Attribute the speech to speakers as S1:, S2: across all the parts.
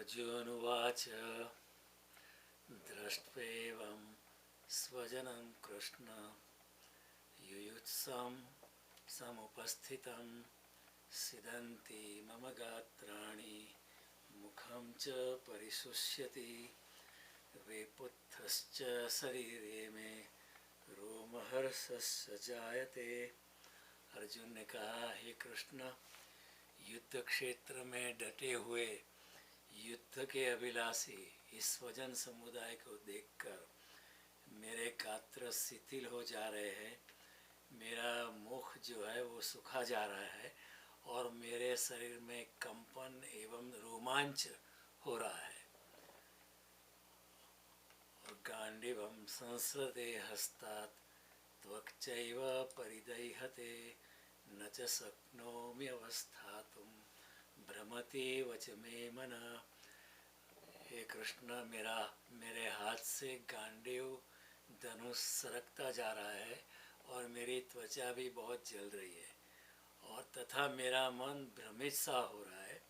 S1: अर्जुनुवाच दृष्ट्वेवं स्वजनं कृष्ण युयुत्सं समुपस्थितं सिदन्ति मम गात्राणि मुखं च परिशुष्यति वेपुत्थश्च शरीरे मे रोमहर्षस्य जायते। अर्जुन ने कहा, हे कृष्ण, युद्ध क्षेत्र में डटे हुए युद्ध के अभिलाषी इस स्वजन समुदाय को देखकर मेरे गात्र शिथिल हो जा रहे हैं, मेरा मुख जो है वो सूखा जा रहा है और मेरे शरीर में कंपन एवं रोमांच हो रहा है। और गांडीवं संसृते हस्तात् त्वक्चैव परिदह्यते न च शक्नोमि अवस्थातुं भ्रमति वच मे मनः। हे कृष्ण, मेरे हाथ से गांडीव धनुष सरकता जा रहा है और मेरी त्वचा भी बहुत जल रही है और तथा मेरा मन भ्रमित सा हो रहा है,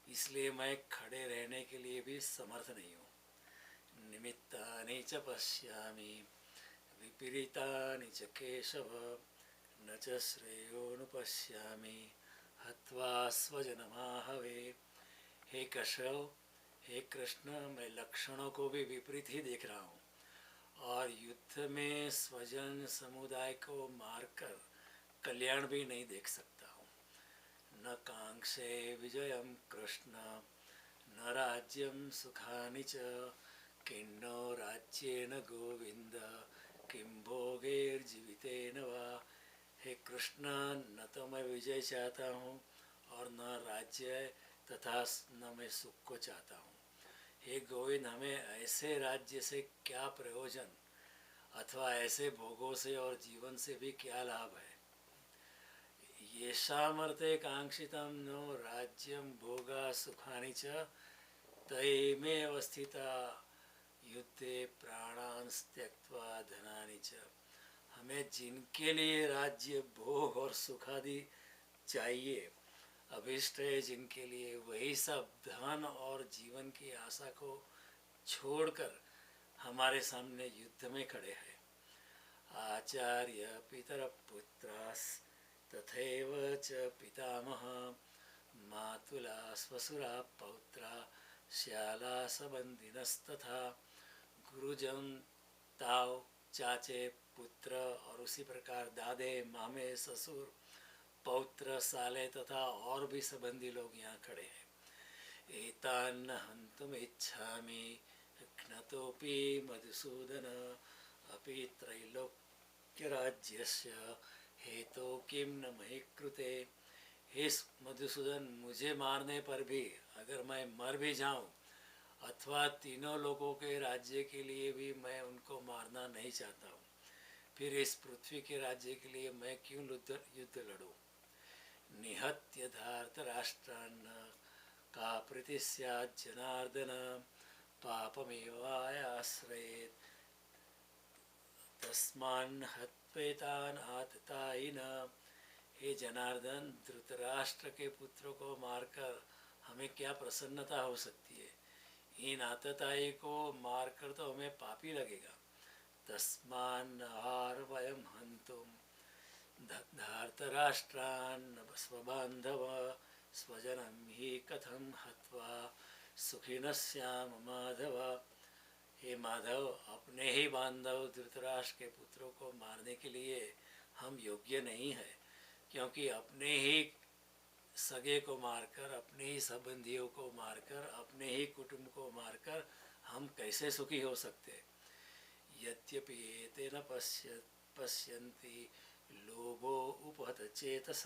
S1: इसलिए मैं खड़े रहने के लिए भी समर्थ नहीं हूँ। निमित्तानि च पश्यामि विपरीतानि च केशव न च श्रेयोनुपश्यामि हत्वा स्वजनमाहवे। हे केशव, हे कृष्ण, मैं लक्षणों को भी विपरीत ही देख रहा हूँ और युद्ध में स्वजन समुदाय को मारकर कल्याण भी नहीं देख सकता हूँ। न कांक्षे विजयं कृष्ण न राज्यं सुखानि च किन्नो राज्येन गोविंद किं भोगैर्जीवितेन वा। हे कृष्ण, न तो मैं विजय चाहता हूँ और न राज्य तथा न मैं सुख को चाहता हूँ। हे गोविंद, हमें ऐसे राज्य से क्या प्रयोजन अथवा ऐसे भोगों से और जीवन से भी क्या लाभ है। येषामर्थे कांक्षितं नो राज्यं भोगा सुखानि च तये मे अवस्थिता युद्धे प्राणान् त्यक्त्वा धनानि च। हमें जिनके लिए राज्य भोग और सुखादि चाहिए, अभिष्ट है जिनके लिए, वही सब धन और जीवन की आशा को छोड़कर हमारे सामने युद्ध में खड़े हैं। आचार्य पितर पुत्रास तथैव च पितामह मातुला स्वसुरा पौत्रा श्याला संबंधिनस्तथा। गुरुजन, ताऊ, चाचे, पुत्र और उसी प्रकार दादे, मामे, ससुर, पौत्र, साले तथा और भी संबंधी लोग यहाँ खड़े हैं। एतान् हन्तुम् इच्छामि घ्नतोऽपि मधुसूदन अपि त्रैलोक्यराज्यस्य हेतो किं न महि कृते। हे मधुसूदन, मुझे मारने पर भी, अगर मैं मर भी जाऊं अथवा तीनों लोगों के राज्य के लिए भी मैं उनको मारना नहीं चाहता हूँ, फिर इस पृथ्वी के राज्य के लिए मैं क्यों युद्ध लड़ूं। निहत्य धार्तराष्ट्रान् का प्रीति स्यात् जनार्दन पापमेवाश्रयेत् तस्मान् हत्वेतान् आततायिनः। हे जनार्दन, धृतराष्ट्र के पुत्रों को मारकर हमें क्या प्रसन्नता हो सकती है। इन आततायी को मारकर तो हमें पापी लगेगा। तस्मान् आहार वयं हन्तुं धार्तराष्ट्रान् स्वबान्धव स्वजनं हि कथं हत्वा सुखिनः स्याम माधव। हे माधव, अपने ही बांधव धृतराष्ट्र के पुत्रों को मारने के लिए हम योग्य नहीं है, क्योंकि अपने ही सगे को मारकर, अपने ही संबंधियों को मारकर, अपने ही कुटुंब को मारकर हम कैसे सुखी हो सकते। यद्यपि एतेन पश्यन्ति लोभो उपहत चेतस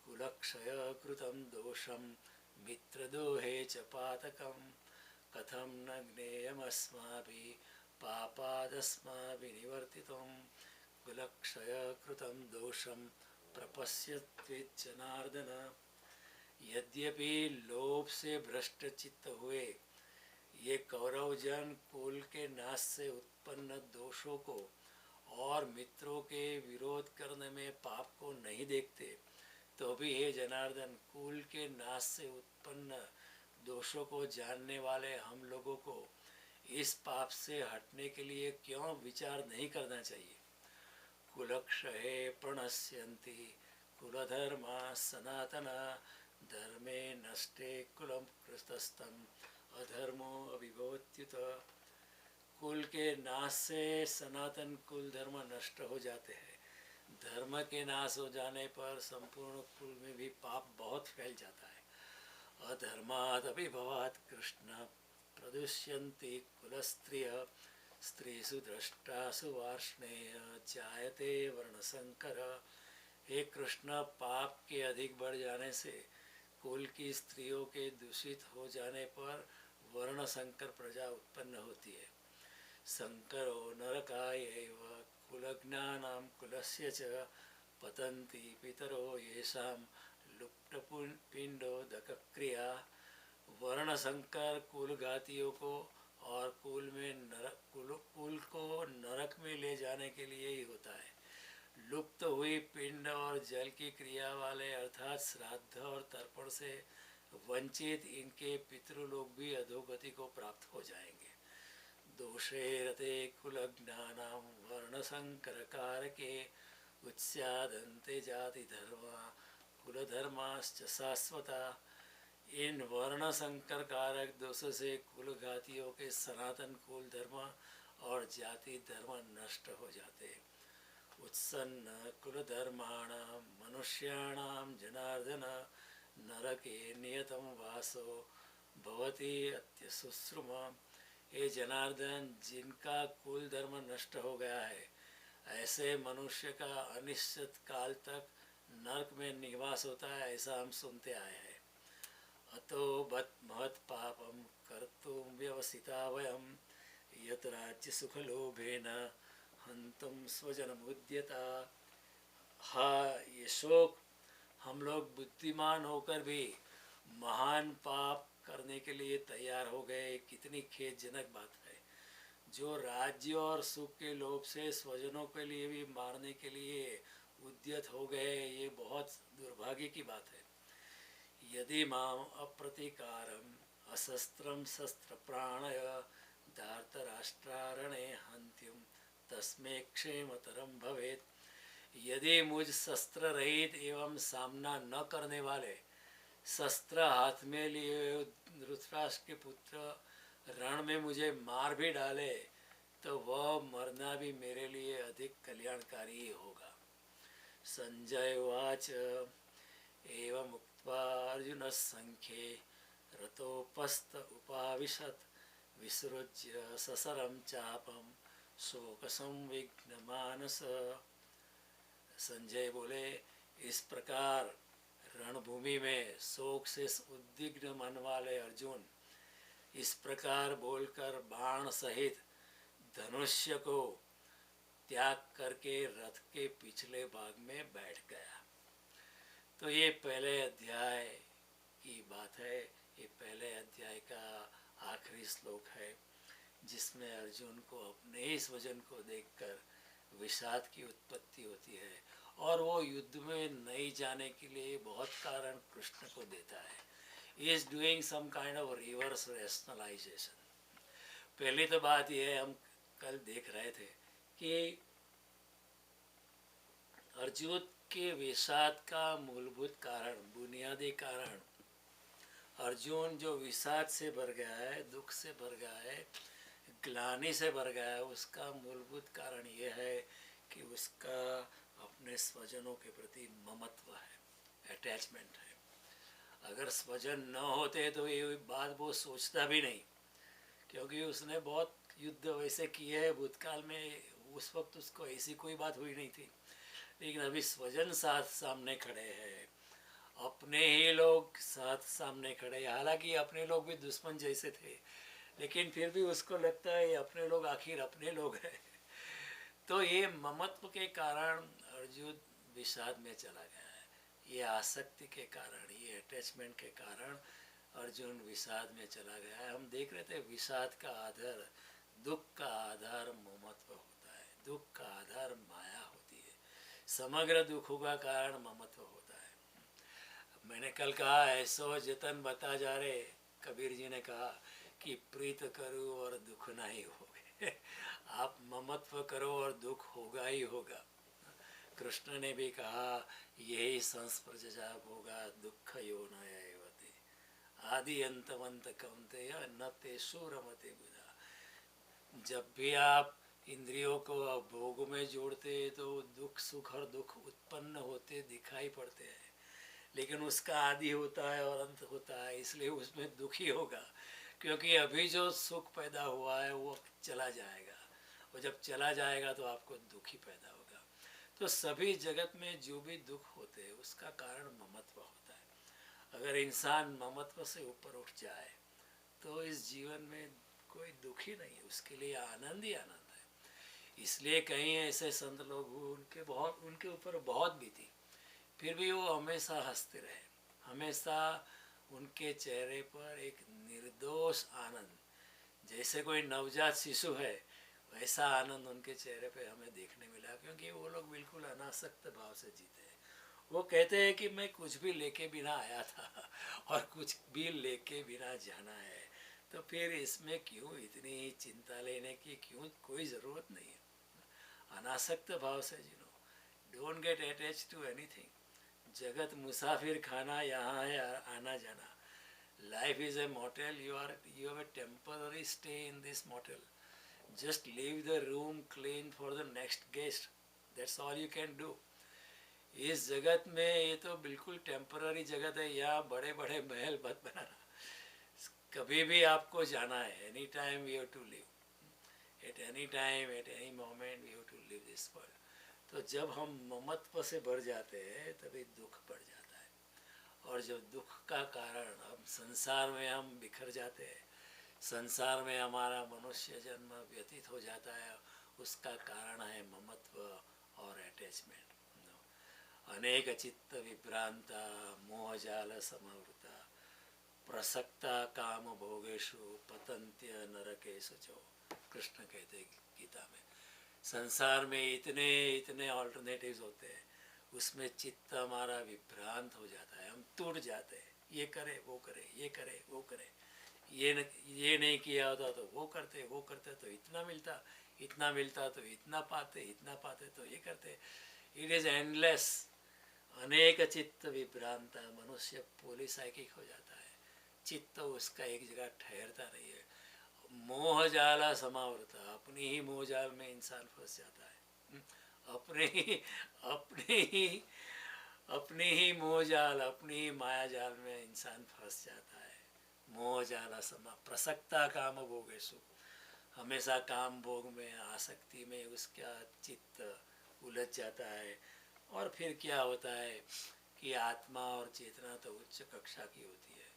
S1: कुलक्षय कृतं दोषं मित्रदोहे च पातकं कथं न ज्ञेयमस्माभिः पापादस्माभिः निवर्तितुं कुलक्षय कृतं दोषं प्रपश्यत्वेत् जनार्दन। यद्यपि लोभ से भ्रष्ट चित्त हुए ये कौरव जन कुल के नाश से उत्पन्न दोषों को और मित्रों के विरोध करने में पाप को नहीं देखते, तो भी हे जनार्दन, कुल के नाश से उत्पन्न दोषों को जानने वाले हम लोगों को इस पाप से हटने के लिए क्यों विचार नहीं करना चाहिए। कुलक्षये प्रणश्यन्ति कुलधर्मा सनातन, धर्मे नष्टे कुलम कृतस्तम अधर्मो अभिभवत्युत। कुल के नाश से सनातन कुल धर्म नष्ट हो जाते हैं। धर्म के नाश हो जाने पर संपूर्ण कुल में भी पाप बहुत फैल जाता है। अधर्मात् अभिभवात् कृष्ण प्रदुष्यन्ति कुलस्त्रिय, स्त्रीषु द्रष्टासु वार्ष्णेय जायते वर्णशंकर। हे कृष्ण, पाप के अधिक बढ़ जाने से कुल की स्त्रियों के दूषित हो जाने पर वर्ण संकर प्रजा उत्पन्न होती है। संकरो नरकायैव कुलज्ञानां कुलस्य च पतन्ति पितरो येषां लुप्तपिंडोदकक्रिया। वर्ण संकर कुल घातियों को और कुल को नरक में ले जाने के लिए ही होता है। लुप्त हुई पिंड और जल की क्रिया वाले अर्थात श्राद्ध और तर्पण से वंचित इनके पितृलोक भी अधोगति को प्राप्त हो जाएंगे। दोषे रते कुलज्ञानां वर्णसंकरकारके उत्स्यादन्ते जाति धर्मा कुलधर्माश्च शाश्वता। इन वर्ण संकर कारक दोषों से कुल घातियों के सनातन कुल धर्म और जाति धर्म नष्ट हो जाते। उत्सन्न कुल धर्माणां मनुष्याणां जनार्दन नरके नियतम वासो भवति अत्यशुश्रुम। हे जनार्दन, जिनका कुल धर्म नष्ट हो गया है ऐसे मनुष्य का अनिश्चित काल तक नरक में निवास होता है, ऐसा हम सुनते आए हैं। अतो महत् पापम कर्तुं व्यवसिता वयं यत् राज्य सुखलोभेन हन्तुं स्वजनमुद्यता। हाँ, ये शोक हम लोग बुद्धिमान होकर भी महान पाप करने के लिए तैयार हो गए। कितनी खेदजनक बात है। जो राज्य और सुख के लोभ से स्वजनों के लिए भी मारने के लिए उद्यत हो गए, ये बहुत दुर्भाग्य की बात है। यदि माम अप्रतिकारम अशस्त्रम शस्त्र प्राणय धार्तराष्ट्रारणे हंत्युम तस्मै क्षेमतरम भवेत्। यदि मुझ शस्त्र रहित एवं सामना न करने वाले शस्त्र हाथ में लिए धृतराष्ट्र के पुत्र रण में मुझे मार भी डाले तो वह मरना भी मेरे लिए अधिक कल्याणकारी ही होगा। संजय उवाच एवं उक्त्वा अर्जुन संख्ये रतोपस्थ उपाविशत् विसृज्य ससरं चापम शोक संविघ्न मानस। संजय बोले, इस प्रकार रणभूमि में शोक से उद्विग्न मन वाले अर्जुन इस प्रकार बोलकर बाण सहित धनुष्य को त्याग करके रथ के पिछले भाग में बैठ गया। तो ये पहले अध्याय की बात है। ये पहले अध्याय का आखिरी श्लोक है जिसमें अर्जुन को अपने ही स्वजन को देखकर विषाद की उत्पत्ति होती है और वो युद्ध में नहीं जाने के लिए बहुत कारण कृष्ण को देता है। He is doing some kind of reverse rationalization. पहली तो बात यह है, हम कल देख रहे थे कि अर्जुन के विषाद का मूलभूत कारण, बुनियादी कारण, अर्जुन जो विषाद से भर गया है, दुख से भर गया है, ग्लानि से भर गया है, उसका मूलभूत कारण यह है कि उसका अपने स्वजनों के प्रति ममत्व है, अटैचमेंट है। अगर स्वजन न होते तो ये बात वो सोचता भी नहीं, क्योंकि उसने बहुत युद्ध वैसे किए हैं भूतकाल में, उस वक्त उसको ऐसी कोई बात हुई नहीं थी। लेकिन अभी स्वजन साथ सामने खड़े हैं, अपने ही लोग साथ सामने खड़े, हालांकि अपने लोग भी दुश्मन जैसे थे, लेकिन फिर भी उसको लगता है ये अपने लोग आखिर अपने लोग हैं। तो ये ममत्व के कारण अर्जुन विषाद में चला गया है। ये आसक्ति के कारण, ये अटैचमेंट के कारण अर्जुन विषाद में चला गया है। हम देख रहे थे विषाद का आधार, दुख का आधार ममत्व होता है, दुख का आधार माया होती है, समग्र दुखों का कारण ममत्व होता है। मैंने कल कहा, ऐसो जतन बता जा रहे कबीर जी ने कहा कि प्रीत करो और दुख नहीं होगे। आप ममत्व करो और दुख होगा ही होगा। कृष्ण ने भी कहा यही संस्पर्शजा होगा दुख यो नयवते आदि अंतवंत कौन्तेय न तेषु रमते बुधा। जब भी आप इंद्रियों को भोग में जोड़ते तो दुख सुख और दुख उत्पन्न होते दिखाई पड़ते हैं, लेकिन उसका आदि होता है और अंत होता है, इसलिए उसमें दुख ही होगा। क्योंकि अभी जो सुख पैदा हुआ है वो चला जाएगा, और जब चला जाएगा तो आपको दुख ही पैदा होगा। तो सभी जगत में जो भी दुख होते हैं उसका कारण ममत्व होता है। अगर इंसान ममत्व से ऊपर उठ जाए तो इस जीवन में कोई दुख ही नहीं है, उसके लिए आनंद ही आनंद है। इसलिए कई ऐसे संत लोग उनके ऊपर बहुत बीती, फिर भी वो हमेशा हंसते रहे। हमेशा उनके चेहरे पर एक निर्दोष आनंद, जैसे कोई नवजात शिशु है वैसा आनंद उनके चेहरे पे हमें देखने मिला, क्योंकि वो लोग बिल्कुल अनासक्त भाव से जीते हैं। वो कहते हैं कि मैं कुछ भी लेके बिना आया था और कुछ भी लेके बिना जाना है, तो फिर इसमें क्यों इतनी चिंता लेने की, क्यों कोई ज़रूरत नहीं है। अनासक्त भाव से जिनो, don't get attach to anything. जगत मुसाफिर खाना, यहाँ है आना जाना। Life is a motel, you have a temporary stay in this motel. Just leave the room clean for the next guest, that's all you can do. इस जगत में ये तो बिल्कुल टेम्पररी जगत है, यहाँ बड़े बड़े महल मत बनाना। कभी भी आपको जाना है, any time you have to leave, at any time at any moment you have to leave this world. तो जब हम ममत्व से भर जाते हैं तभी दुख बढ़ जाता है, और जब दुख का कारण हम संसार में हम बिखर जाते हैं, संसार में हमारा मनुष्य जन्म व्यतीत हो जाता है, उसका कारण है ममत्व और अटैचमेंट। अनेक चित्त विभ्रांता मोहजाल समावृता प्रसक्ता काम भोगेशु पतंत्य नरकेशु चो। कृष्ण कहते गीता में, संसार में इतने इतने ऑल्टरनेटिव्स होते हैं, उसमें चित्त हमारा विभ्रांत हो जाता है, हम टूट जाते हैं। ये करे वो करे, ये करे वो करे, ये नहीं किया होता तो वो करते तो इतना मिलता तो इतना पाते तो ये करते। It is endless. अनेक चित्त विभ्रांत, मनुष्य पॉलीसाइकिक हो जाता है, चित्त उसका एक जगह ठहरता नहीं है। मोह जाला समावृता, अपनी ही मोह जाल में इंसान फंस जाता है। अपनी ही मोह जाल, अपनी ही माया जाल में इंसान फंस जाता है। मोह जाला समा प्रसक्ता काम भोगेशु, हमेशा काम भोग में आसक्ति में उसका चित्त उलझ जाता है। और फिर क्या होता है कि आत्मा और चेतना तो उच्च कक्षा की होती है,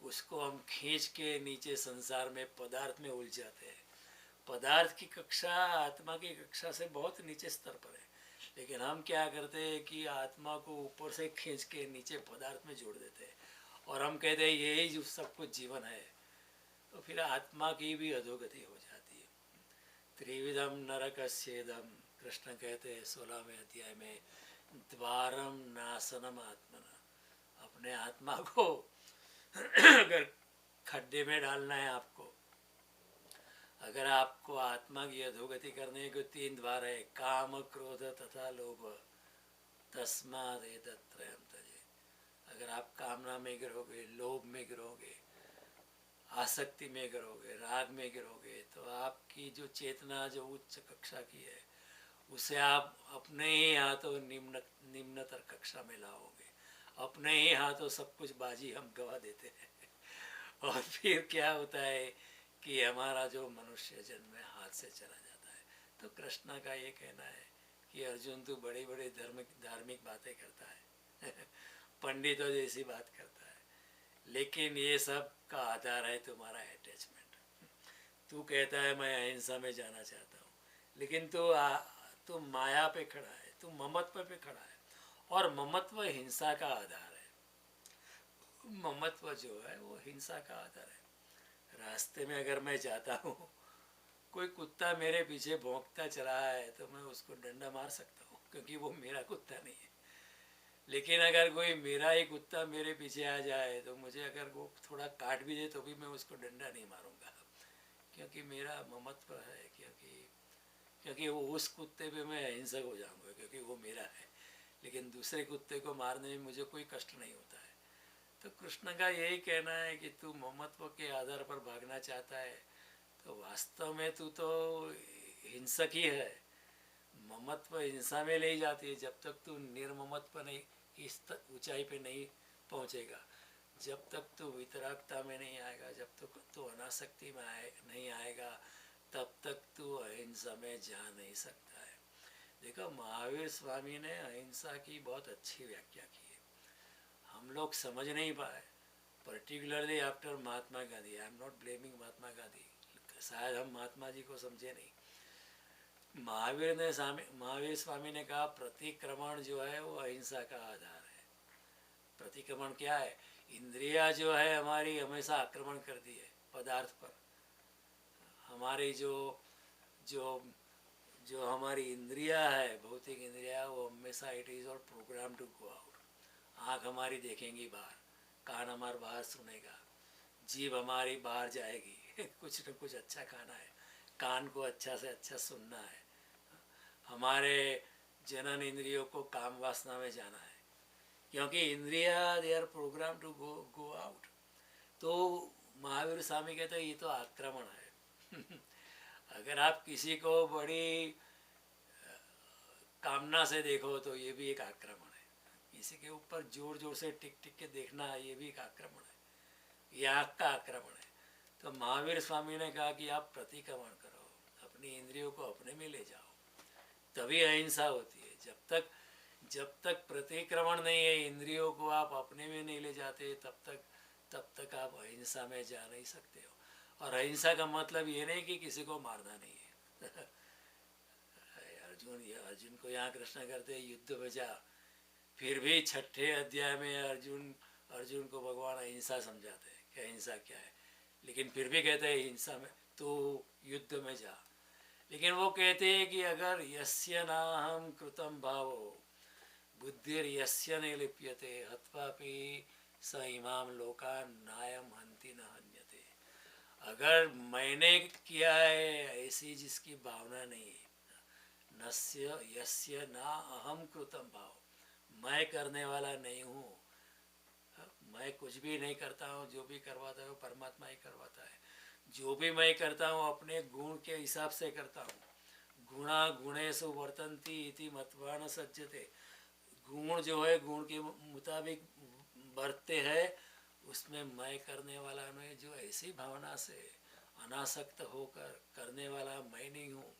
S1: उसको हम खींच के नीचे संसार में पदार्थ में उलझ जाते हैं। पदार्थ की कक्षा आत्मा की कक्षा से बहुत नीचे स्तर पर है, लेकिन हम क्या करते हैं कि आत्मा को ऊपर से खींच के नीचे पदार्थ में जोड़ देते हैं, और हम कहते हैं यही जो सब कुछ जीवन है। तो फिर आत्मा की भी अधोगति हो जाती है। त्रिविधम नरकस्येदम, कृष्ण कहते हैं 16वें अध्याय में, द्वारम नासनम आत्मना। अपने आत्मा को अगर खड्डे में डालना है आपको, अगर आपको आत्मा की अधोगति करने के 3 द्वार है, काम क्रोध तथा लोभ, तस्माद एतत्त्रयम् त्यजेत्। अगर आप कामना में गिरोगे, लोभ में गिरोगे, आसक्ति में गिरोगे, राग में गिरोगे, तो आपकी जो चेतना जो उच्च कक्षा की है उसे आप अपने ही हाथों निम्नतर कक्षा में लाओगे। अपने ही हाथों सब कुछ बाजी हम गवा देते हैं। और फिर क्या होता है कि हमारा जो मनुष्य जन्म में हाथ से चला जाता है। तो कृष्ण का ये कहना है कि अर्जुन तू बड़ी बड़ी धार्मिक बातें करता है पंडितों जैसी बात करता है, लेकिन ये सब का आधार है तुम्हारा अटैचमेंट। तू कहता है मैं अहिंसा में जाना चाहता हूँ, लेकिन तू माया पे खड़ा है, तू ममत्व पे खड़ा है, और ममत्व हिंसा का आधार है। ममत्व जो है वो हिंसा का आधार है। रास्ते में अगर मैं जाता हूँ, कोई कुत्ता मेरे पीछे भौंकता चला है तो मैं उसको डंडा मार सकता हूँ, क्योंकि वो मेरा कुत्ता नहीं है। लेकिन अगर कोई मेरा ही कुत्ता मेरे पीछे आ जाए तो मुझे अगर वो थोड़ा काट भी दे तो भी मैं उसको डंडा नहीं मारूंगा, क्योंकि मेरा ममत्व है, क्योंकि वो उस कुत्ते पे मैं अहिंसक हो जाऊंगा क्योंकि वो मेरा है। लेकिन दूसरे कुत्ते को मारने में मुझे कोई कष्ट नहीं होता है। तो कृष्ण का यही कहना है कि तू ममत्व के आधार पर भागना चाहता है तो वास्तव में तू तो हिंसक ही है। ममत्व हिंसा में ले जाती है। जब तक तू निर्ममत्व नहीं की ऊंचाई पे नहीं पहुंचेगा, जब तक तू वितरागता में नहीं आएगा, जब तक तू अनासक्ति में नहीं आएगा, तब तक तू अहिंसा में जा नहीं सकता है। देखो, महावीर स्वामी ने अहिंसा की बहुत अच्छी व्याख्या की है, हम लोग समझ नहीं पाए, particularly after Mahatma Gandhi. I am not blaming Mahatma Gandhi, शायद हम महात्मा जी को समझे नहीं। महावीर स्वामी ने कहा प्रतिक्रमण जो है वो अहिंसा का आधार है। प्रतिक्रमण क्या है? इंद्रिया जो है हमारी हमेशा आक्रमण करती है पदार्थ पर। हमारी जो जो जो हमारी इंद्रिया है, भौतिक इंद्रिया, वो हमेशा इट इज़ और प्रोग्राम टू गो आउट। आँख हमारी देखेंगी बाहर, कान हमारा बाहर सुनेगा, जीभ हमारी बाहर जाएगी कुछ न कुछ अच्छा खाना है, कान को अच्छा से अच्छा सुनना है, हमारे जनन इंद्रियों को काम वासना में जाना है, क्योंकि इंद्रिया they are program to go go out. तो महावीर स्वामी कहते हैं ये तो आक्रमण है अगर आप किसी को बड़ी कामना से देखो तो ये भी एक आक्रमण है। किसी के ऊपर जोर जोर से टिक टिक के देखना, ये भी एक आक्रमण है, ये आँख का आक्रमण है। तो महावीर स्वामी ने कहा कि आप प्रतिक्रमण करो, अपनी इंद्रियों को अपने में ले जाओ, तभी अहिंसा होती है। जब तक प्रतिक्रमण नहीं है, इंद्रियों को आप अपने में नहीं ले जाते, तब तक आप अहिंसा में जा नहीं सकते हो। और अहिंसा का मतलब ये नहीं कि किसी को मारना नहीं है अर्जुन को यहाँ कृष्ण करते युद्ध में जा, फिर भी छठे अध्याय में अर्जुन को भगवान अहिंसा समझाते हैं कि अहिंसा क्या है, लेकिन फिर भी कहते हैं हिंसा में तो युद्ध में जा। लेकिन वो कहते हैं कि अगर यस्य नाहं कृतं भावो बुद्धिर यस्य न लिप्यते हत्वापि स इमाम लोकान् नायम हन्ति न हन्यते। अगर मैंने किया है ऐसी जिसकी भावना नहीं है, नस्य यस्य ना अहम कृतं भाव, मैं करने वाला नहीं हूँ, मैं कुछ भी नहीं करता हूँ, जो भी करवाता है वो परमात्मा ही करवाता है। जो भी मैं करता हूँ अपने गुण के हिसाब से करता हूँ। गुणा गुणेषु वर्तन्ति इति मत्वा न सज्जते। गुण जो है गुण के मुताबिक बरतते हैं, उसमें मैं करने वाला नहीं। जो ऐसी भावना से अनासक्त होकर करने वाला मैं नहीं हूँ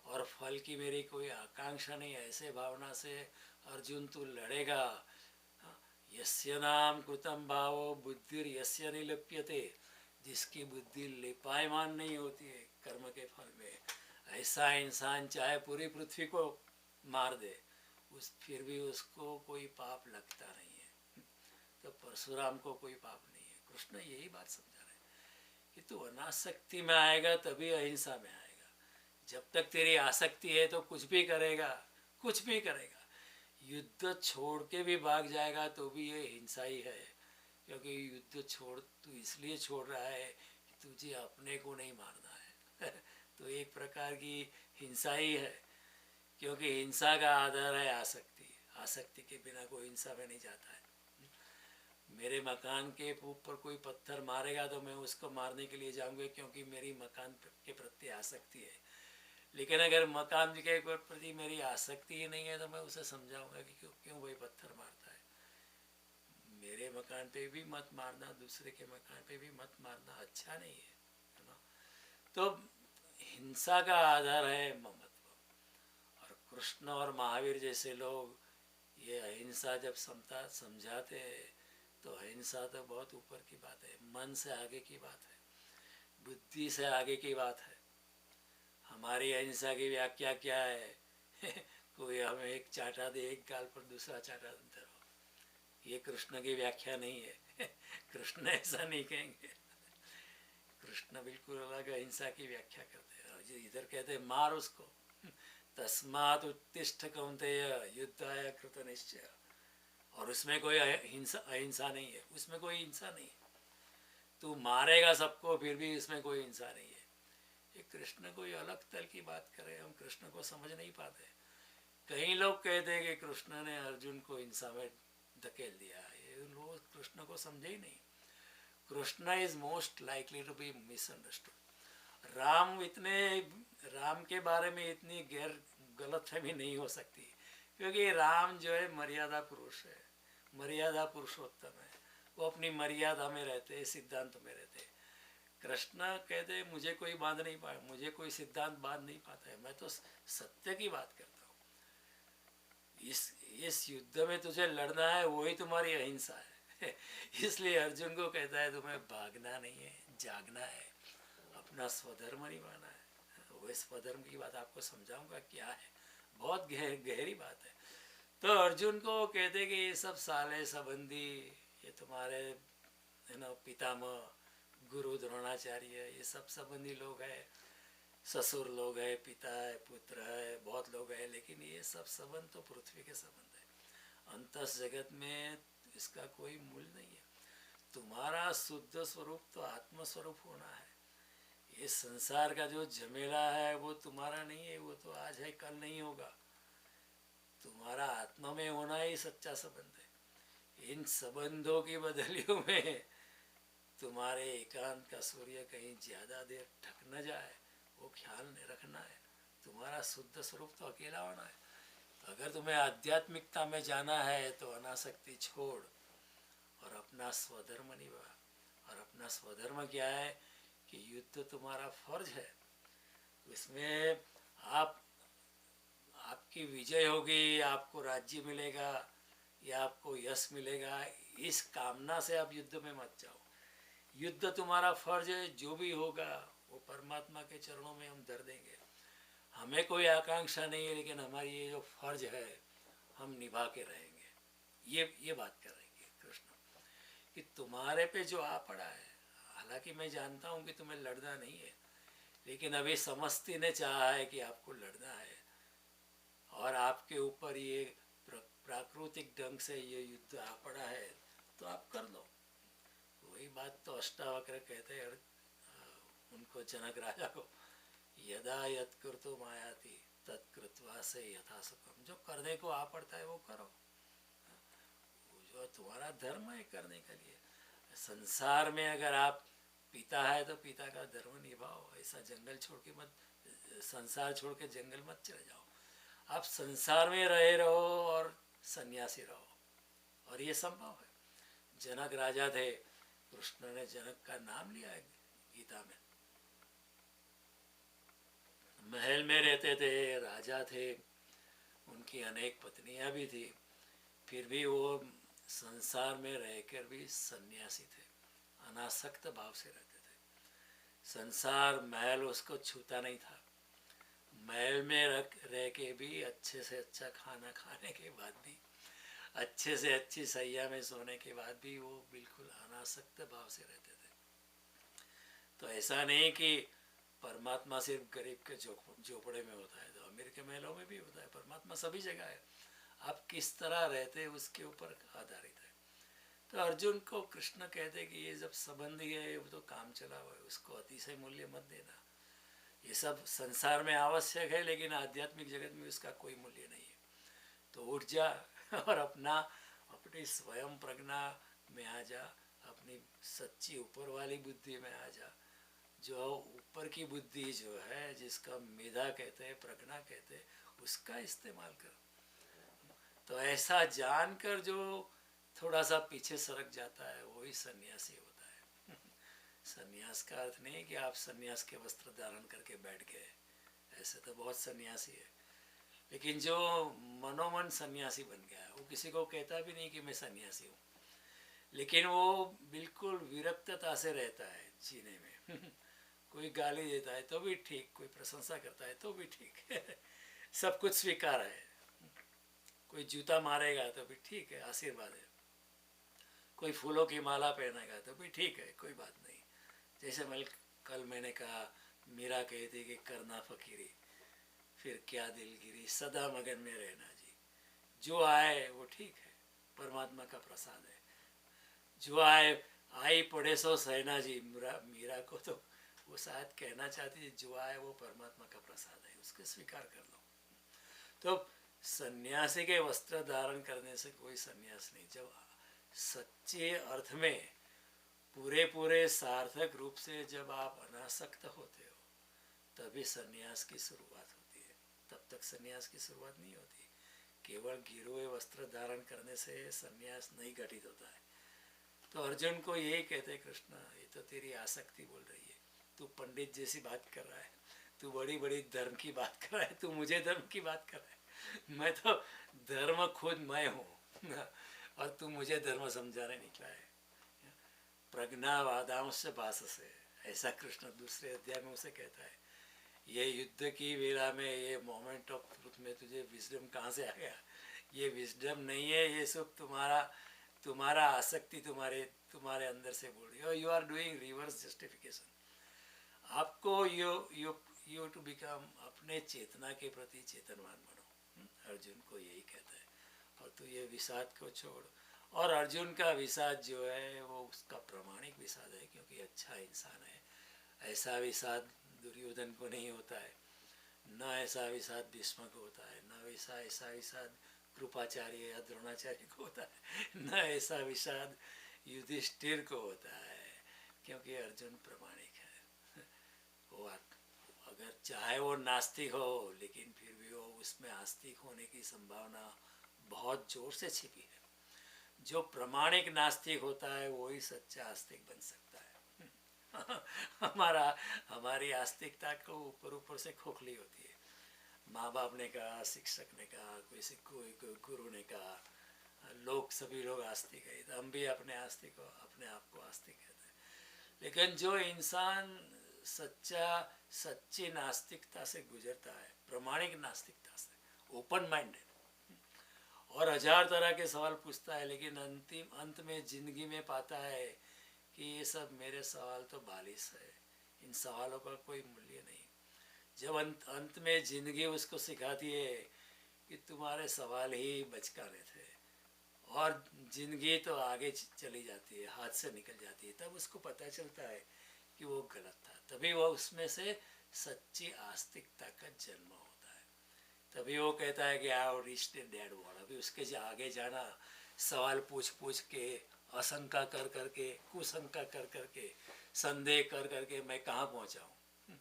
S1: और फल की मेरी कोई आकांक्षा नहीं, ऐसे भावना से अर्जुन तू लड़ेगा। यस्य नाम कृतं भावो बुद्धिर यस्य निलिप्यते, जिसकी बुद्धि लिपायमान नहीं होती है कर्म के फल में, ऐसा इंसान चाहे पूरी पृथ्वी को मार दे फिर भी उसको कोई पाप लगता नहीं है। तो परशुराम को कोई पाप नहीं है। कृष्ण यही बात समझा रहे हैं कि तू अनासक्ति में आएगा तभी अहिंसा में आएगा। जब तक तेरी आसक्ति है तो कुछ भी करेगा, कुछ भी करेगा, युद्ध छोड़ के भी भाग जाएगा तो भी ये हिंसा ही है। क्योंकि युद्ध तू इसलिए छोड़ रहा है कि तुझे अपने को नहीं मारना है तो एक प्रकार की हिंसा ही है, क्योंकि हिंसा का आधार है आसक्ति। आसक्ति के बिना कोई हिंसा में नहीं जाता है। मेरे मकान के ऊपर कोई पत्थर मारेगा तो मैं उसको मारने के लिए जाऊंगा क्योंकि मेरी मकान के प्रति आसक्ति है। लेकिन अगर मकान के प्रति मेरी आसक्ति ही नहीं है तो मैं उसे समझाऊंगा कि क्यों वही पत्थर मारता है। मेरे मकान पे भी मत मारना, दूसरे के मकान पे भी मत मारना, अच्छा नहीं है ना। तो हिंसा का आधार है ममत्व। और कृष्ण और महावीर जैसे लोग ये अहिंसा जब समझाते हैं तो अहिंसा तो बहुत ऊपर की बात है, मन से आगे की बात है, बुद्धि से आगे की बात है। हमारी अहिंसा की व्याख्या क्या है कोई हमें एक चाटा दे एक गाल पर दूसरा चाटा देते रहो, ये कृष्ण की व्याख्या नहीं है कृष्ण ऐसा नहीं कहेंगे। कृष्ण बिल्कुल अलग अहिंसा की व्याख्या करते हैं। इधर कहते हैं मार उसको तस्मात् उत्तिष्ठ कौन्तेय युद्धाय कृत निश्चय। और उसमें कोई अहिंसा नहीं है, उसमें कोई हिंसा नहीं है। तू मारेगा सबको फिर भी इसमें कोई हिंसा नहीं है। ये कृष्ण कोई अलग तल की बात करे, हम कृष्ण को समझ नहीं पाते। कई लोग कहते हैं कि कृष्ण ने अर्जुन को हिंसा में धकेल दिया, ये लोग कृष्ण को समझे ही नहीं। Krishna is most likely to be misunderstood. Ram के बारे में इतनी गलतफहमी नहीं हो सकती, क्योंकि राम जो है मर्यादा पुरुष है, मर्यादा पुरुषोत्तम है। वो अपनी मर्यादा में रहते हैं, सिद्धांत में रहते हैं। कृष्ण कहते हैं मुझे कोई बांध नहीं पाया, मुझे कोई सिद्धांत बांध नहीं पाता है, मैं तो सत्य की बात करता हूँ। इस युद्ध में तुझे लड़ना है, वही तुम्हारी अहिंसा है। इसलिए अर्जुन को कहता है तुम्हें भागना नहीं है, जागना है, अपना स्वधर्म निभाना है। वो स्वधर्म की बात आपको समझाऊंगा क्या है, बहुत गहरी बात है। तो अर्जुन को कहते कि ये सब साले संबंधी, ये तुम्हारे पितामह गुरु द्रोणाचार्य, ये सब संबंधी लोग हैं, ससुर लोग हैं, पिता है, पुत्र है, बहुत लोग हैं, लेकिन ये सब संबंध तो पृथ्वी के संबंध है। अंतस जगत में इसका कोई मूल नहीं है। तुम्हारा शुद्ध स्वरूप तो आत्म स्वरूप होना है। ये संसार का जो झमेला है वो तुम्हारा नहीं है, वो तो आज है कल नहीं होगा। तुम्हारा आत्मा में होना ही सच्चा संबंध है। इन संबंधों की बदलियों में तुम्हारे एकांत का सूर्य कहीं ज्यादा देर ढक न जाए, वो ख्याल रखना है। तुम्हारा शुद्ध स्वरूप तो अकेला होना है। अगर तुम्हें आध्यात्मिकता में जाना है तो अनासक्ति छोड़ और अपना स्वधर्म निभा। और अपना स्वधर्म क्या है कि युद्ध तुम्हारा फर्ज है, उसमें आपकी विजय होगी, आपको राज्य मिलेगा या आपको यश मिलेगा, इस कामना से आप युद्ध में मत जाओ। युद्ध तुम्हारा फर्ज है, जो भी होगा वो परमात्मा के चरणों में हम धर देंगे। हमें कोई आकांक्षा नहीं है, लेकिन हमारी ये जो फर्ज है हम निभा के रहेंगे। ये बात कर रहे हैं कृष्ण कि तुम्हारे पे जो आ पड़ा है, हालांकि मैं जानता हूँ कि तुम्हें लड़ना नहीं है, लेकिन अभी समस्ती ने चाहा है कि आपको लड़ना है और आपके ऊपर ये प्राकृतिक ढंग से ये युद्ध आ पड़ा है, तो आप कर लो। वही बात तो अष्टावक्र कहते हैं उनको, जनक राजा को, यदा यत् कृतो मायाति तत्कृत्वा से यथा सुखम। जो करने को आ पड़ता है वो करो, जो तुम्हारा धर्म है करने के लिए। संसार में अगर आप पिता है तो पिता का धर्म निभाओ, ऐसा जंगल छोड़ के मत, संसार छोड़ के जंगल मत चले जाओ। आप संसार में रहे रहो और सन्यासी रहो, और ये संभव है। जनक राजा थे, कृष्ण ने जनक का नाम लिया है गीता में। महल में रहते थे, राजा थे, उनकी अनेक पत्नियां भी थी, फिर भी वो संसार में रहकर भी सन्यासी थे, अनासक्त भाव से रहते थे। संसार महल उसको छूता नहीं था। महल में रह के भी अच्छे से अच्छा खाना खाने के बाद भी, अच्छे से अच्छी सैया में सोने के बाद भी वो बिल्कुल अनासक्त भाव से रहते थे। तो ऐसा नहीं कि परमात्मा सिर्फ गरीब के झोपड़े में होता है, तो अमीर के महलों में भी होता है। परमात्मा सभी जगह है, आप किस तरह रहते हैं उसके ऊपर आधारित है। तो अर्जुन को कृष्ण कहते कि ये जब संबंधी है वो तो काम चला हुआ है, उसको अतिशय मूल्य मत देना। ये सब संसार में आवश्यक है, लेकिन आध्यात्मिक जगत में उसका कोई मूल्य नहीं है। तो उठ जा और अपनी स्वयं प्रज्ञा में आ जा, अपनी सच्ची ऊपर वाली बुद्धि में आ जा। जो ऊपर की बुद्धि जो है, जिसका मेधा कहते हैं, प्रज्ञा कहते हैं, उसका इस्तेमाल कर। तो ऐसा जानकर जो थोड़ा सा पीछे सरक जाता है वही सन्यासी होता है। सन्यास का अर्थ नहीं कि आप सन्यास के वस्त्र धारण करके बैठ गए, ऐसे तो बहुत सन्यासी है। लेकिन जो मनोमन सन्यासी बन गया है, वो किसी को कहता भी नहीं कि मैं सन्यासी हूँ, लेकिन वो बिल्कुल विरक्तता से रहता है जीने में। कोई गाली देता है तो भी ठीक, कोई प्रशंसा करता है तो भी ठीक। सब कुछ स्वीकार है। कोई जूता मारेगा तो भी ठीक है, आशीर्वाद है। कोई फूलों की माला पहनेगा तो भी ठीक है, कोई बात नहीं। जैसे कल मैंने कहा, मीरा कहती कि करना फकीरी, फिर क्या दिलगिरी, सदा मगन में रहना जी। जो आए वो ठीक है, परमात्मा का प्रसाद है। जो आए आई पढ़े सो सहना जी, मीरा को तो वो शायद कहना चाहती है जो आए वो परमात्मा का प्रसाद है, उसके स्वीकार कर लो। तो सन्यासी के वस्त्र धारण करने से कोई सन्यास नहीं। जब सच्चे अर्थ में पूरे पूरे सार्थक रूप से जब आप अनासक्त होते हो तभी सन्यास की शुरुआत होती है, तब तक सन्यास की शुरुआत नहीं होती। केवल गिरोए वस्त्र धारण करने से सन्यास नहीं घटित होता है। तो अर्जुन को यही कहते कृष्ण, ये तो तेरी आसक्ति बोल रही है, तू पंडित जैसी बात कर रहा है, तू बड़ी बड़ी धर्म की बात कर रहा है, तू मुझे धर्म की बात कर रहा है, मैं तो धर्म खुद मैं हूँ और तू मुझे धर्म समझाने निकला है। प्रज्ञावादांश भाष से, ऐसा कृष्ण दूसरे अध्याय में उसे कहता है। ये युद्ध की वेला में, ये मोमेंट ऑफ ट्रुथ में तुझे विजडम कहाँ से आ गया? ये विजडम नहीं है, ये सब तुम्हारा आसक्ति तुम्हारे अंदर से बोल रही है। You are doing reverse justification. आपको यू टू बिकम, अपने चेतना के प्रति चेतनवान बनो। अर्जुन को यही कहता है। और तू ये विषाद को छोड़। और अर्जुन का विषाद जो है वो उसका प्रामाणिक विषाद है, क्योंकि अच्छा इंसान है। ऐसा विषाद दुर्योधन को नहीं होता है, न ऐसा विषाद भीष्म को होता है, न ऐसा विषाद कृपाचार्य या द्रोणाचार्य को होता है, न ऐसा विषाद युधिष्ठिर को होता है, क्योंकि अर्जुन प्रामाणिक है। वो अगर चाहे वो नास्तिक हो, लेकिन फिर भी वो उसमें आस्तिक होने की संभावना बहुत जोर से छिपी है। जो प्रामाणिक नास्तिक होता है वही सच्चा आस्तिक बन सकता है। हमारी आस्तिकता को ऊपर से खोखली होती है। माँ बाप ने कहा, शिक्षक ने कहा, कोई गुरु ने कहा, सभी लोग आस्तिक है, तो हम भी अपने आप को आस्तिक कहते हैं। लेकिन जो इंसान सच्ची नास्तिकता से गुजरता है, प्रामाणिक नास्तिकता से, ओपन माइंडेड, और 1000 तरह के सवाल पूछता है, लेकिन अंत में जिंदगी में पाता है कि ये सब मेरे सवाल तो बालिश है, इन सवालों का कोई मूल्य नहीं। जब अंत में जिंदगी उसको सिखाती है कि तुम्हारे सवाल ही बचकाने थे, और जिंदगी तो आगे चली जाती है, हाथ से निकल जाती है, तब उसको पता चलता है कि वो गलत था। तभी वो उसमें से सच्ची आस्तिकता का जन्म होता है। तभी वो कहता है कि I reached the dead world. अभी उसके आगे जाना, सवाल पूछ के, आशंका कर करके, कुशंका कर करके, संदेह कर करके मैं कहाँ पहुँचा हूँ।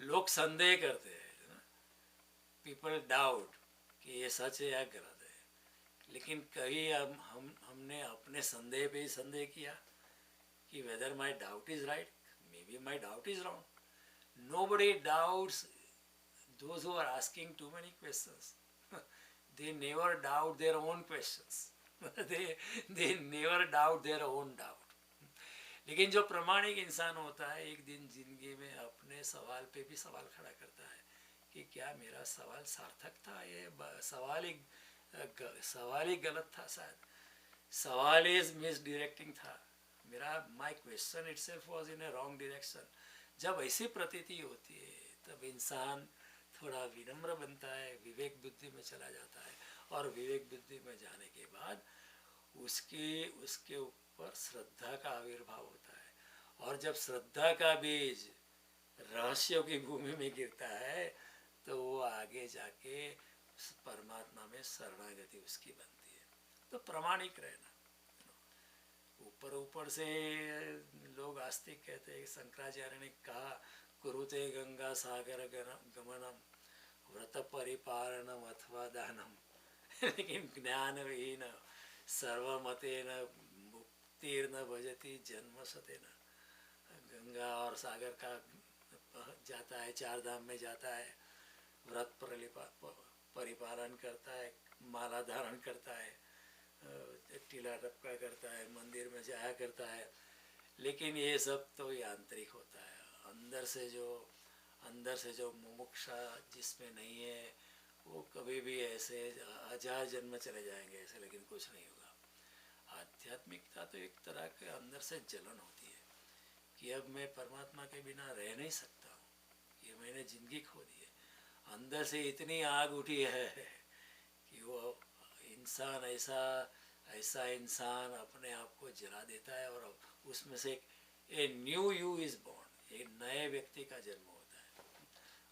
S1: लोग संदेह करते हैं, पीपल डाउट कि ये सच है या गलत है, लेकिन कभी हमने अपने संदेह पे ही संदेह किया कि whether my doubt is right, maybe my doubt is wrong. Nobody doubts those who are asking too many questions. They never doubt their own questions. they never doubt their own doubt. लेकिन जो प्रामाणिक इंसान होता है, एक दिन जिंदगी में अपने सवाल पे भी सवाल खड़ा करता है कि क्या मेरा सवाल सार्थक था, ये सवाल ही गलत था, शायद सवाल इज मिसडिरेक्टिंग था, मेरा my question itself was in A wrong direction. जब ऐसी प्रतीति होती है तब इंसान थोड़ा विनम्र बनता है, विवेक बुद्धि में चला जाता है, और विवेक बुद्धि में जाने के बाद उसके ऊपर श्रद्धा का आविर्भाव होता है। और जब श्रद्धा का बीज रहस्यों की भूमि में गिरता है तो वो आगे जाके परमात्मा में शरणागति उसकी बनती है। तो प्रामाणिक रहना। ऊपर से लोग आस्तिक कहते हैं, शंकराचार्य ने कहा कुरुते गंगा सागर गमनम व्रत परिपालनम अथवा दानम, लेकिन ज्ञान विहीन सर्वमतेन मुक्तिर्न भजति जन्म सतेन। गंगा और सागर का जाता है, 4 धाम में जाता है, व्रत परिपालन करता है, माला धारण करता है, टीला टपका करता है, मंदिर में जाया करता है, लेकिन ये सब तो यांत्रिक होता है। अंदर से जो मुमुक्षा जिसमें नहीं है वो कभी भी ऐसे 1000 जन्म चले जाएंगे ऐसे, लेकिन कुछ नहीं होगा। आध्यात्मिकता तो एक तरह के अंदर से जलन होती है कि अब मैं परमात्मा के बिना रह नहीं सकता हूँ, ये मैंने जिंदगी खो दी है। अंदर से इतनी आग उठी है कि वो इंसान ऐसा ऐसा इंसान अपने आप को जला देता है और उसमें से a new you is born, एक नए व्यक्ति का जन्म होता है।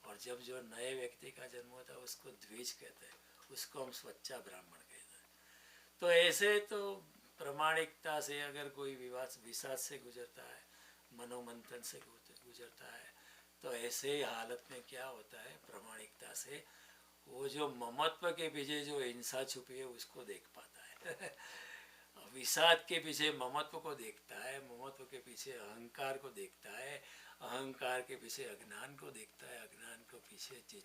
S1: और जब जो नए व्यक्ति का जन्म होता है उसको द्विज कहते हैं, उसको हम स्वच्छा ब्राह्मण कहते हैं। तो ऐसे तो प्रामाणिकता से अगर कोई विषाद से गुजरता है, मनोमंथन से गुजरता है, तो ऐसे ही हालत में क्या होता है, प्रामाणिकता से वो जो ममत्व के पीछे जो हिंसा छुपी है उसको देख पाता है विषाद के पीछे ममत्व को देखता है, ममत्व के पीछे अहंकार को देखता है, अहंकार के पीछे अज्ञान को देखता है, अज्ञान के पीछे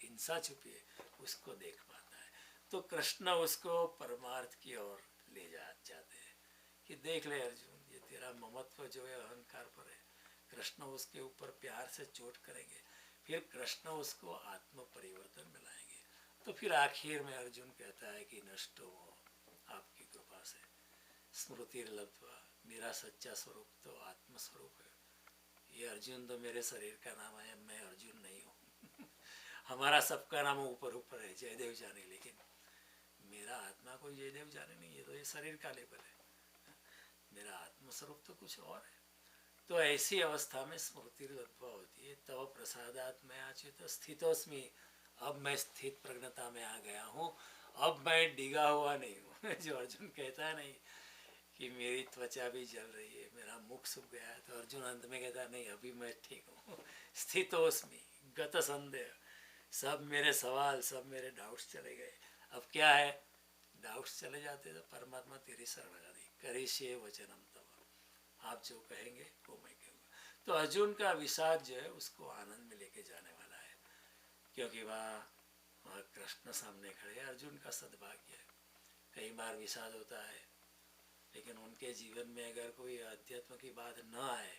S1: हिंसा छुपी है उसको देख पाता है। तो कृष्ण उसको परमार्थ की ओर ले जाते हैं कि देख ले अर्जुन, ये तेरा ममत्व जो है अहंकार पर है। कृष्ण उसके ऊपर प्यार से चोट करेंगे, फिर कृष्ण उसको आत्म परिवर्तन में लाएंगे। तो फिर आखिर में अर्जुन कहता है कि नष्ट हो आपकी कृपा से, स्मृति लब्ध्वा, मेरा सच्चा स्वरूप तो आत्म स्वरूप है। ये अर्जुन तो मेरे शरीर का नाम है, मैं अर्जुन नहीं हूँ हमारा सबका नाम ऊपर ऊपर है, जयदेव जाने, लेकिन मेरा आत्मा कोई जयदेव जाने नहीं है। तो ये शरीर का लेवल है, मेरा आत्मस्वरूप तो कुछ और है। तो ऐसी अवस्था में स्मृति लब्ध्वा होती है। तव प्रसादात मैं अच्युत स्थितोस्मि, अब मैं स्थित प्रज्ञता में आ गया हूँ, अब मैं डिगा हुआ नहीं हूँ जो अर्जुन कहता है नहीं कि मेरी त्वचा भी जल रही है, मेरा मुख सूख गया है, तो अर्जुन अंत में कहता है नहीं अभी मैं ठीक हूँ स्थितोस्मि गत संदेह, सब मेरे सवाल, सब मेरे डाउट्स चले गए। अब क्या है, डाउट्स चले जाते तो परमात्मा तेरी शरणागति करिष्ये वचनम तव, आप जो कहेंगे वो मैं कहूँगा। तो अर्जुन का विषाद जो है उसको आनंद में लेके जाने वाला है, क्योंकि वहाँ कृष्ण सामने खड़े। अर्जुन का सद्भाग्य है, कई बार विषाद होता है लेकिन उनके जीवन में अगर कोई अध्यात्म की बात न आए,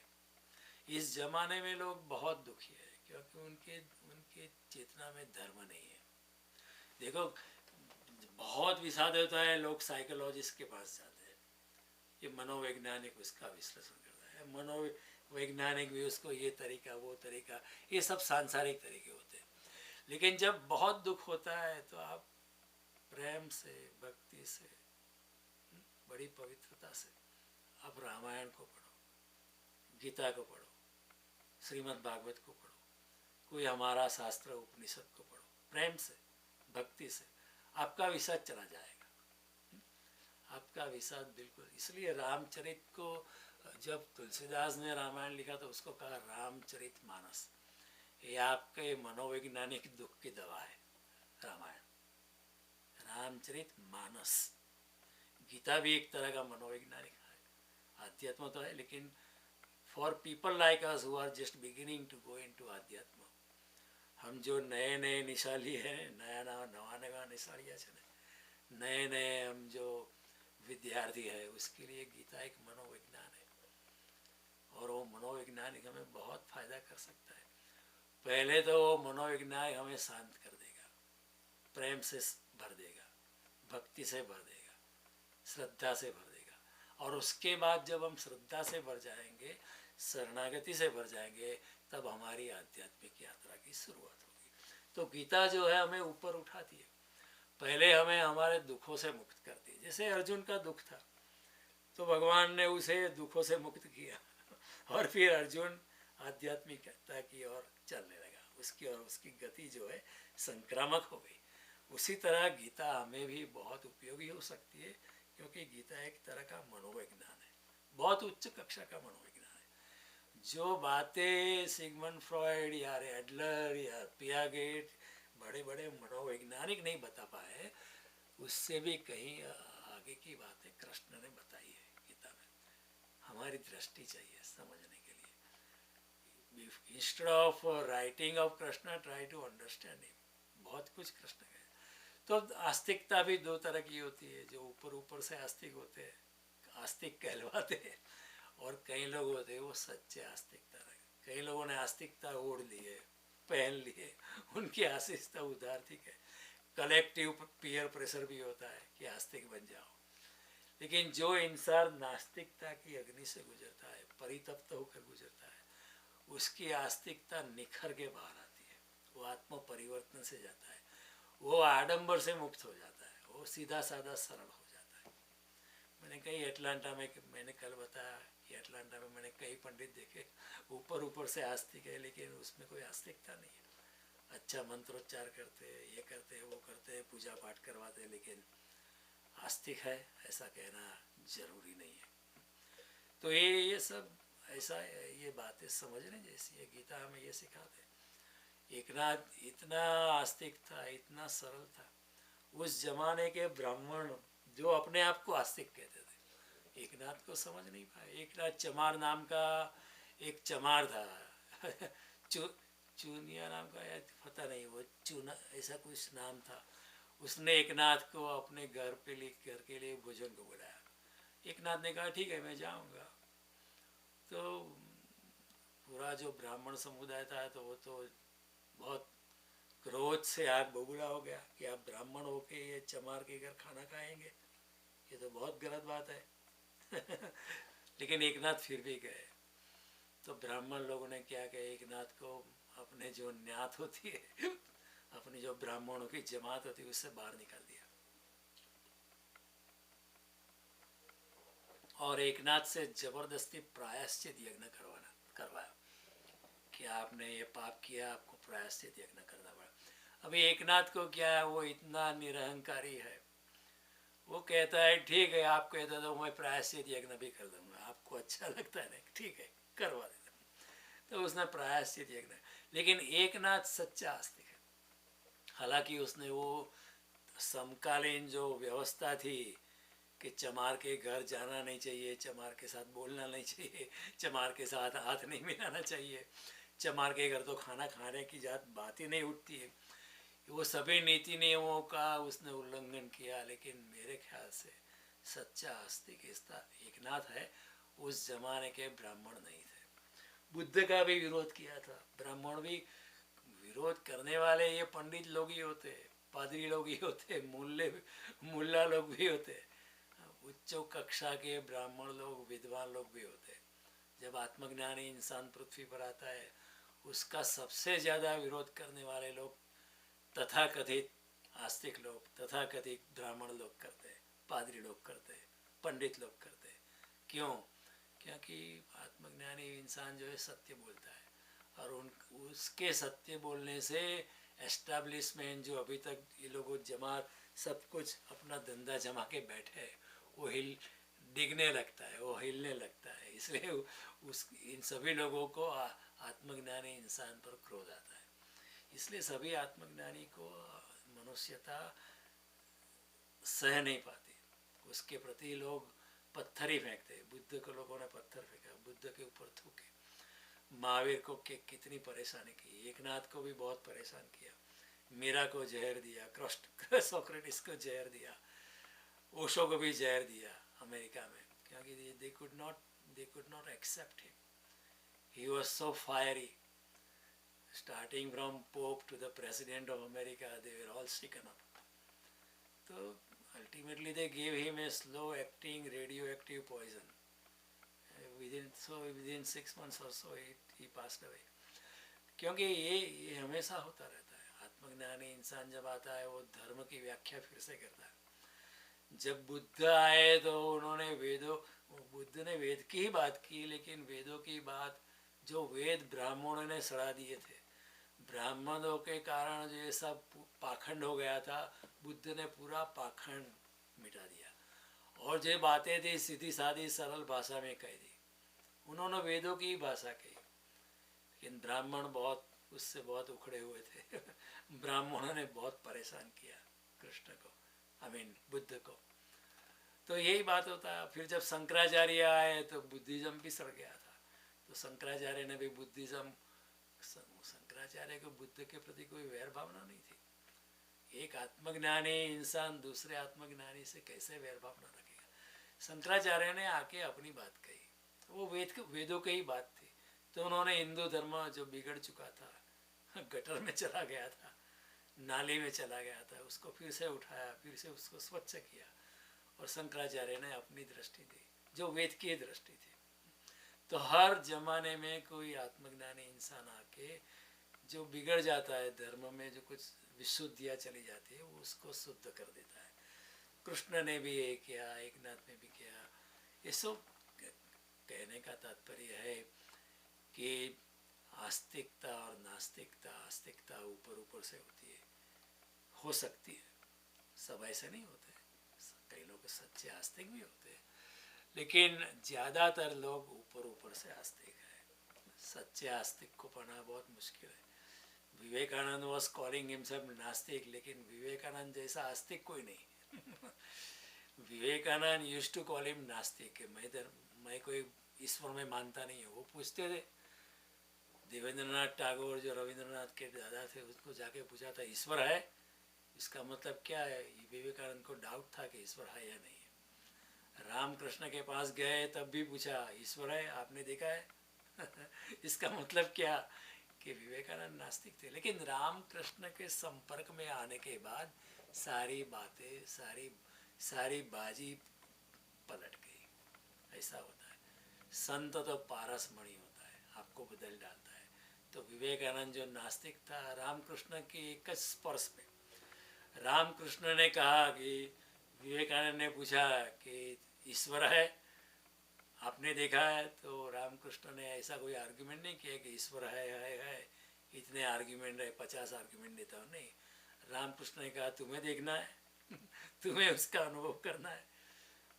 S1: इस जमाने में लोग बहुत दुखी है क्योंकि उनके चेतना में धर्म नहीं है। देखो बहुत विषाद होता है, लोग साइकोलॉजिस्ट के पास जाते हैं, ये मनोवैज्ञानिक उसका विश्लेषण करता है, मनोवैज्ञानिक भी उसको ये तरीका वो तरीका, ये सब सांसारिक तरीके होते हैं। लेकिन जब बहुत दुख होता है तो आप प्रेम से, भक्ति से, बड़ी पवित्रता से आप रामायण को पढ़ो, गीता को पढ़ो, श्रीमद् भागवत को पढ़ो, कोई हमारा शास्त्र उपनिषद को पढ़ो, प्रेम से, भक्ति से, आपका विषाद चला जाएगा, आपका विषाद बिल्कुल। इसलिए रामचरित को जब तुलसीदास ने रामायण लिखा तो उसको कहा रामचरित मानस, ये आपके मनोवैज्ञानिक दुख की दवा है रामायण, रामचरित मानस। गीता भी एक तरह का मनोवैज्ञानिक है, अध्यात्म तो है, लेकिन for people like us who are just beginning to go into अध्यात्म, हम जो नए नए निशाली है, नवा निशालिया છે ને, नए नए हम जो विद्यार्थी है, उसके लिए गीता एक मनोविज्ञान है और वो मनोवैज्ञानिक हमें बहुत फायदा कर सकता है। पहले तो वो मनोविज्ञान हमें शांत कर देगा, प्रेम से भर देगा, भक्ति से भर देगा, श्रद्धा से भर देगा, और उसके बाद जब हम श्रद्धा से भर जाएंगे, शरणागति से भर जाएंगे, तब हमारी आध्यात्मिक यात्रा की शुरुआत होगी। तो गीता जो है हमें ऊपर उठाती है, पहले हमें हमारे दुखों से मुक्त करती है। जैसे अर्जुन का दुख था तो भगवान ने उसे दुखों से मुक्त किया और फिर अर्जुन आध्यात्मिकता की ओर चलने लगा, उसकी और उसकी गति जो है संक्रामक हो गई। उसी तरह गीता हमें भी बहुत उपयोगी हो सकती है, क्योंकि गीता एक तरह का मनोविज्ञान है, बहुत उच्च कक्षा का मनोविज्ञान है। जो बातें सिगमंड फ्रॉयड या एडलर या पियागेट, बड़े बड़े मनोवैज्ञानिक नहीं बता पाए, उससे भी कहीं आगे की बातें कृष्ण ने बताई है गीता में। हमारी दृष्टि चाहिए समझने के लिए। Instead of writing off Krishna, try to understand him. बहुत कुछ कृष्ण कहे। तो आस्तिकता भी दो तरह की होती है, जो ऊपर ऊपर से आस्तिक होते हैं, आस्तिक कहलवाते हैं, और कई लोग होते हैं वो सच्चे आस्तिकता रहे। कई लोगों ने आस्तिकता ओढ़ ली है, पहन लिए, उनकी आस्तिकता उदारथिक है। कलेक्टिव पीयर प्रेशर भी होता है कि आस्तिक बन जाओ, लेकिन जो इंसान नास्तिकता की अग्नि से गुजरता है, परितप्त होकर गुजरता है, उसकी आस्तिकता निखर के बाहर आती है, वो आत्म परिवर्तन से जाता है, वो आडंबर से मुक्त हो जाता है, वो सीधा साधा सरल हो जाता है। मैंने कई अटलांटा में, मैंने कल बताया कि अटलांटा में मैंने कई पंडित देखे, ऊपर ऊपर से आस्तिक है लेकिन उसमें कोई आस्तिकता नहीं है। अच्छा मंत्रोच्चार करते हैं, ये करते हैं, वो करते हैं, पूजा पाठ करवाते हैं, लेकिन आस्तिक है ऐसा कहना जरूरी नहीं है। तो ये सब ऐसा, ये बातें समझने जैसी है। गीता हमें ये सिखाते। एकनाथ इतना आस्तिक था, इतना सरल था। उस जमाने के ब्राह्मण जो अपने आप को आस्तिक कहते थे, एकनाथ को समझ नहीं पाए। एकनाथ चमार नाम का एक चमार था चू चूनिया नाम का, या पता नहीं, वो चूना ऐसा कुछ नाम था। उसने एकनाथ को अपने घर पे घर के लिए भोजन को बुलाया। एकनाथ ने कहा ठीक है मैं जाऊंगा। तो पूरा जो ब्राह्मण समुदाय था तो वो तो बहुत क्रोध से आग बबूला हो गया कि आप ब्राह्मण होके ये चमार के घर खाना खाएंगे, ये तो बहुत गलत बात है लेकिन एकनाथ फिर भी गए। तो ब्राह्मण लोगों ने क्या किया, एकनाथ को अपने जो न्यात होती है अपनी जो ब्राह्मणों की जमात होती है उससे बाहर निकाल दिया और एकनाथ से जबरदस्ती प्रायश्चित यज्ञ करवाया कि आपने ये पाप किया, आपको प्रायश्चित यज्ञ करना पड़ा। अभी एकनाथ को क्या है, वो इतना निरहंकारी है, वो कहता है ठीक है आप कहते तो मैं प्रायश्चित यज्ञ भी कर दूंगा, आपको अच्छा लगता है ना, ठीक है करवा देता। तो उसने प्रायश्चित यज्ञ, लेकिन एकनाथ सच्चा आस्तिक है। हालांकि उसने वो समकालीन जो व्यवस्था थी कि चमार के घर जाना नहीं चाहिए, चमार के साथ बोलना नहीं चाहिए, चमार के साथ हाथ नहीं मिलाना चाहिए, चमार के घर तो खाना खाने की बात ही नहीं उठती है, वो सभी नीति नियमों का उसने उल्लंघन किया। लेकिन मेरे ख्याल से सच्चा आस्तिक एकनाथ है, उस जमाने के ब्राह्मण नहीं थे। बुद्ध का भी विरोध किया था, ब्राह्मण भी विरोध करने वाले ये पंडित लोग ही होते, पादरी लोग ही होते, मुल्ला लोग भी होते, उच्च कक्षा के ब्राह्मण लोग, विद्वान लोग भी होते। जब आत्मज्ञानी इंसान पृथ्वी पर आता है उसका सबसे ज़्यादा विरोध करने वाले लोग तथाकथित आस्तिक लोग, तथाकथित ब्राह्मण लोग करते हैं, पादरी लोग करते हैं, पंडित लोग करते हैं। क्यों? क्योंकि आत्मज्ञानी इंसान जो है सत्य बोलता है और उसके सत्य बोलने से एस्टैब्लिशमेंट जो अभी तक ये लोग जमा सब कुछ अपना धंधा जमा के बैठे है वो डिगने लगता है, वो हिलने लगता है। इसलिए इन सभी लोगों को आत्मज्ञानी इंसान पर क्रोध आता है। इसलिए सभी आत्मज्ञानी को मनुष्यता सह नहीं पाती, उसके प्रति लोग पत्थर ही फेंकते। बुद्ध को लोगों ने पत्थर फेंका, बुद्ध के ऊपर थूके। महावीर को कितनी परेशानी की, एकनाथ को भी बहुत परेशान किया, मीरा को जहर दिया, सोक्रेटिस को जहर दिया, ओशो को भी जहर दिया अमेरिका में, क्योंकि they could not accept him. He was so fiery. Starting from Pope to the President of America, they were all shaken up. So ultimately they gave him a slow-acting radioactive poison. Within 6 months or so he passed away. क्योंकि ये हमेशा होता रहता है। आत्मज्ञानी इंसान जब आता है वो धर्म की व्याख्या फिर से करता है। जब बुद्ध आए तो बुद्ध ने वेद की ही बात की, लेकिन वेदों की बात जो वेद ब्राह्मणों ने सड़ा दिए थे, ब्राह्मणों के कारण जो ये सब पाखंड हो गया था, बुद्ध ने पूरा पाखंड मिटा दिया और जो बातें थी सीधी सादी सरल भाषा में कह दी। उन्होंने वेदों की भाषा कही, लेकिन ब्राह्मण उससे बहुत उखड़े हुए थे ब्राह्मणों ने बहुत परेशान किया कृष्ण को, बुद्ध को। तो यही बात होता है। फिर जब शंकराचार्य आए तो बुद्धिज्म भी सड़ गया था, तो शंकराचार्य ने भी शंकराचार्य को बुद्ध के प्रति कोई वैर भावना नहीं थी। एक आत्मज्ञानी इंसान दूसरे आत्मज्ञानी से कैसे वैर भावना रखेगा? शंकराचार्य ने आके अपनी बात कही, वो वेदों की ही बात थी। तो उन्होंने हिंदू धर्म जो बिगड़ चुका था, गटर में चला गया था, नाली में चला गया था, उसको फिर से उठाया, फिर से उसको स्वच्छ किया और शंकराचार्य ने अपनी दृष्टि दी जो वेद की दृष्टि थी। तो हर जमाने में कोई आत्मज्ञानी इंसान आके जो बिगड़ जाता है धर्म में, जो कुछ विशुद्धियाँ चली जाती है, वो उसको शुद्ध कर देता है। कृष्ण ने भी ये किया, एकनाथ ने भी किया। ये सब कहने का तात्पर्य है कि आस्तिकता और नास्तिकता, आस्तिकता ऊपर ऊपर से होती है, हो सकती है, सब ऐसे नहीं होते। कई लोग सच्चे आस्तिक भी होते हैं, लेकिन ज़्यादातर लोग ऊपर ऊपर से आस्तिक है। सच्चे आस्तिक को पाना बहुत मुश्किल है। विवेकानंद वॉज कॉलिंग हिमसेल्फ नास्तिक, लेकिन विवेकानंद जैसा आस्तिक कोई नहीं। Vivekananda used to call him नास्तिक। मैं कोई ईश्वर में मानता नहीं हूँ। वो पूछते थे, देवेंद्रनाथ टैगोर जो रविंद्रनाथ के दादा थे, उसको जाके पूछा था ईश्वर है, इसका मतलब क्या है। विवेकानंद को डाउट था कि ईश्वर है या नहीं है। रामकृष्ण के पास गए तब भी पूछा ईश्वर है, आपने देखा है। इसका मतलब क्या कि विवेकानंद नास्तिक थे। लेकिन रामकृष्ण के संपर्क में आने के बाद सारी बातें, सारी बाजी पलट गई। ऐसा होता है। संत तो पारस मणि होता है, आपको बदल डालता है। तो विवेकानंद जो नास्तिक था, रामकृष्ण के एक स्पर्श में, रामकृष्ण ने कहा कि विवेकानंद ने पूछा कि ईश्वर है, आपने देखा है। तो रामकृष्ण ने ऐसा कोई आर्ग्यूमेंट नहीं किया कि ईश्वर है। इतने आर्ग्यूमेंट है, 50 आर्ग्यूमेंट देता हूँ, नहीं। रामकृष्ण ने कहा तुम्हें देखना है। तुम्हें उसका अनुभव करना है।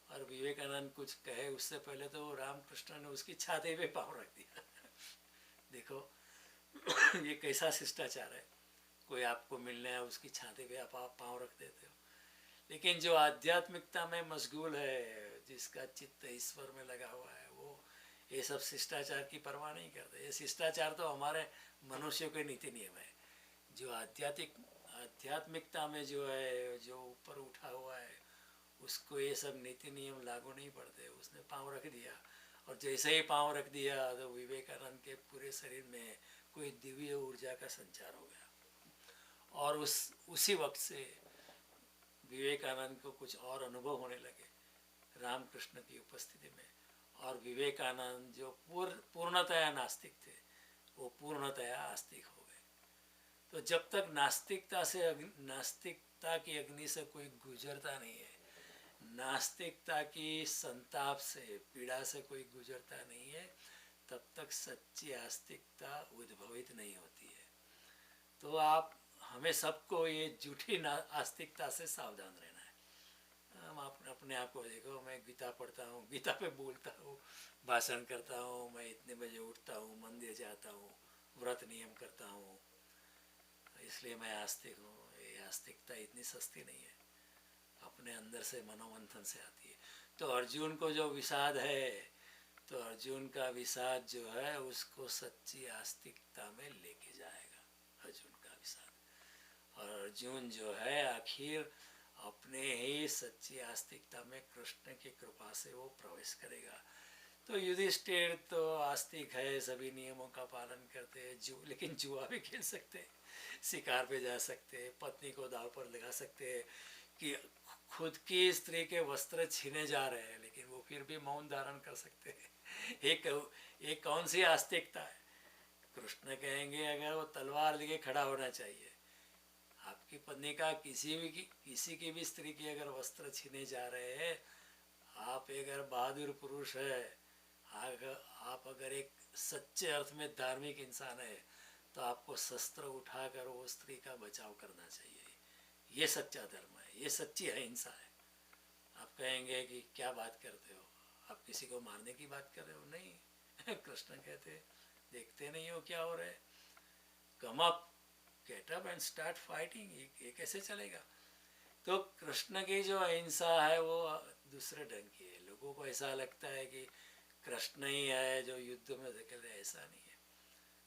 S1: और विवेकानंद कुछ कहे उससे पहले तो रामकृष्ण ने उसकी छाती पे पाँव रख दिया। देखो ये कैसा शिष्टाचार है। कोई आपको मिलने है, उसकी छाती पे आप पाँव रख देते हो। लेकिन जो आध्यात्मिकता में मशगूल है, जिसका चित्त ईश्वर में लगा हुआ है, वो ये सब शिष्टाचार की परवाह नहीं करते। ये शिष्टाचार तो हमारे मनुष्यों के नीति नियम है। जो आध्यात्मिकता में जो है, जो ऊपर उठा हुआ है, उसको ये सब नीति नियम लागू नहीं पड़ते। उसने पाँव रख दिया, और जैसे ही पाँव रख दिया तो विवेकानंद के पूरे शरीर में कोई दिव्य ऊर्जा का संचार हो गया। और उसी वक्त से विवेकानंद को कुछ और अनुभव होने लगे रामकृष्ण की उपस्थिति में। और विवेकानंद जो पूर्णतया नास्तिक थे, वो पूर्णतया आस्तिक हो गए। तो जब तक नास्तिकता की अग्नि से कोई गुजरता नहीं है, नास्तिकता की संताप से, पीड़ा से कोई गुजरता नहीं है, तब तक सच्ची आस्तिकता उद्भवित नहीं होती है। तो हमें सबको ये झूठी आस्तिकता से सावधान रहना है। हम अपने आप को देखो, मैं गीता पढ़ता हूँ, गीता पे बोलता हूँ, भाषण करता हूँ, मैं इतने बजे उठता हूँ, मंदिर जाता हूँ, व्रत नियम करता हूँ, इसलिए मैं आस्तिक हूँ। ये आस्तिकता इतनी सस्ती नहीं है, अपने अंदर से मनोमंथन से आती है। तो अर्जुन को जो विषाद है, तो अर्जुन का विषाद जो है उसको सच्ची आस्तिकता में लेके जाएगा, अर्जुन का विषाद। और अर्जुन जो है आखिर अपने ही सच्ची आस्तिकता में कृष्ण की कृपा से वो प्रवेश करेगा। तो युधिष्ठिर तो आस्तिक है, सभी नियमों का पालन करते हैं, लेकिन जुआ भी खेल सकते हैं, शिकार पे जा सकते हैं, पत्नी को दाव पर लगा सकते हैं, कि खुद की स्त्री के वस्त्र छीने जा रहे हैं, लेकिन वो फिर भी मौन धारण कर सकते हैं। एक कौन सी आस्तिकता है। कृष्ण कहेंगे अगर वो तलवार लेके खड़ा होना चाहिए। आपकी पत्नी का किसी की भी स्त्री की अगर वस्त्र छीने जा रहे हैं, आप अगर बहादुर पुरुष है, आप अगर एक सच्चे अर्थ में धार्मिक इंसान है, तो आपको शस्त्र उठाकर वो स्त्री का बचाव करना चाहिए। ये सच्चा धर्म है, ये सच्ची अहिंसा है। आप कहेंगे कि क्या बात करते हो, आप किसी को मारने की बात कर रहे हो? नहीं। कृष्ण कहते देखते नहीं हो क्या हो रहा है, come up, get up and start fighting. ये कैसे चलेगा। तो कृष्ण की जो अहिंसा है वो दूसरे ढंग की है। लोगों को ऐसा लगता है कि कृष्ण ही है जो युद्ध में धकेले, ऐसा नहीं है।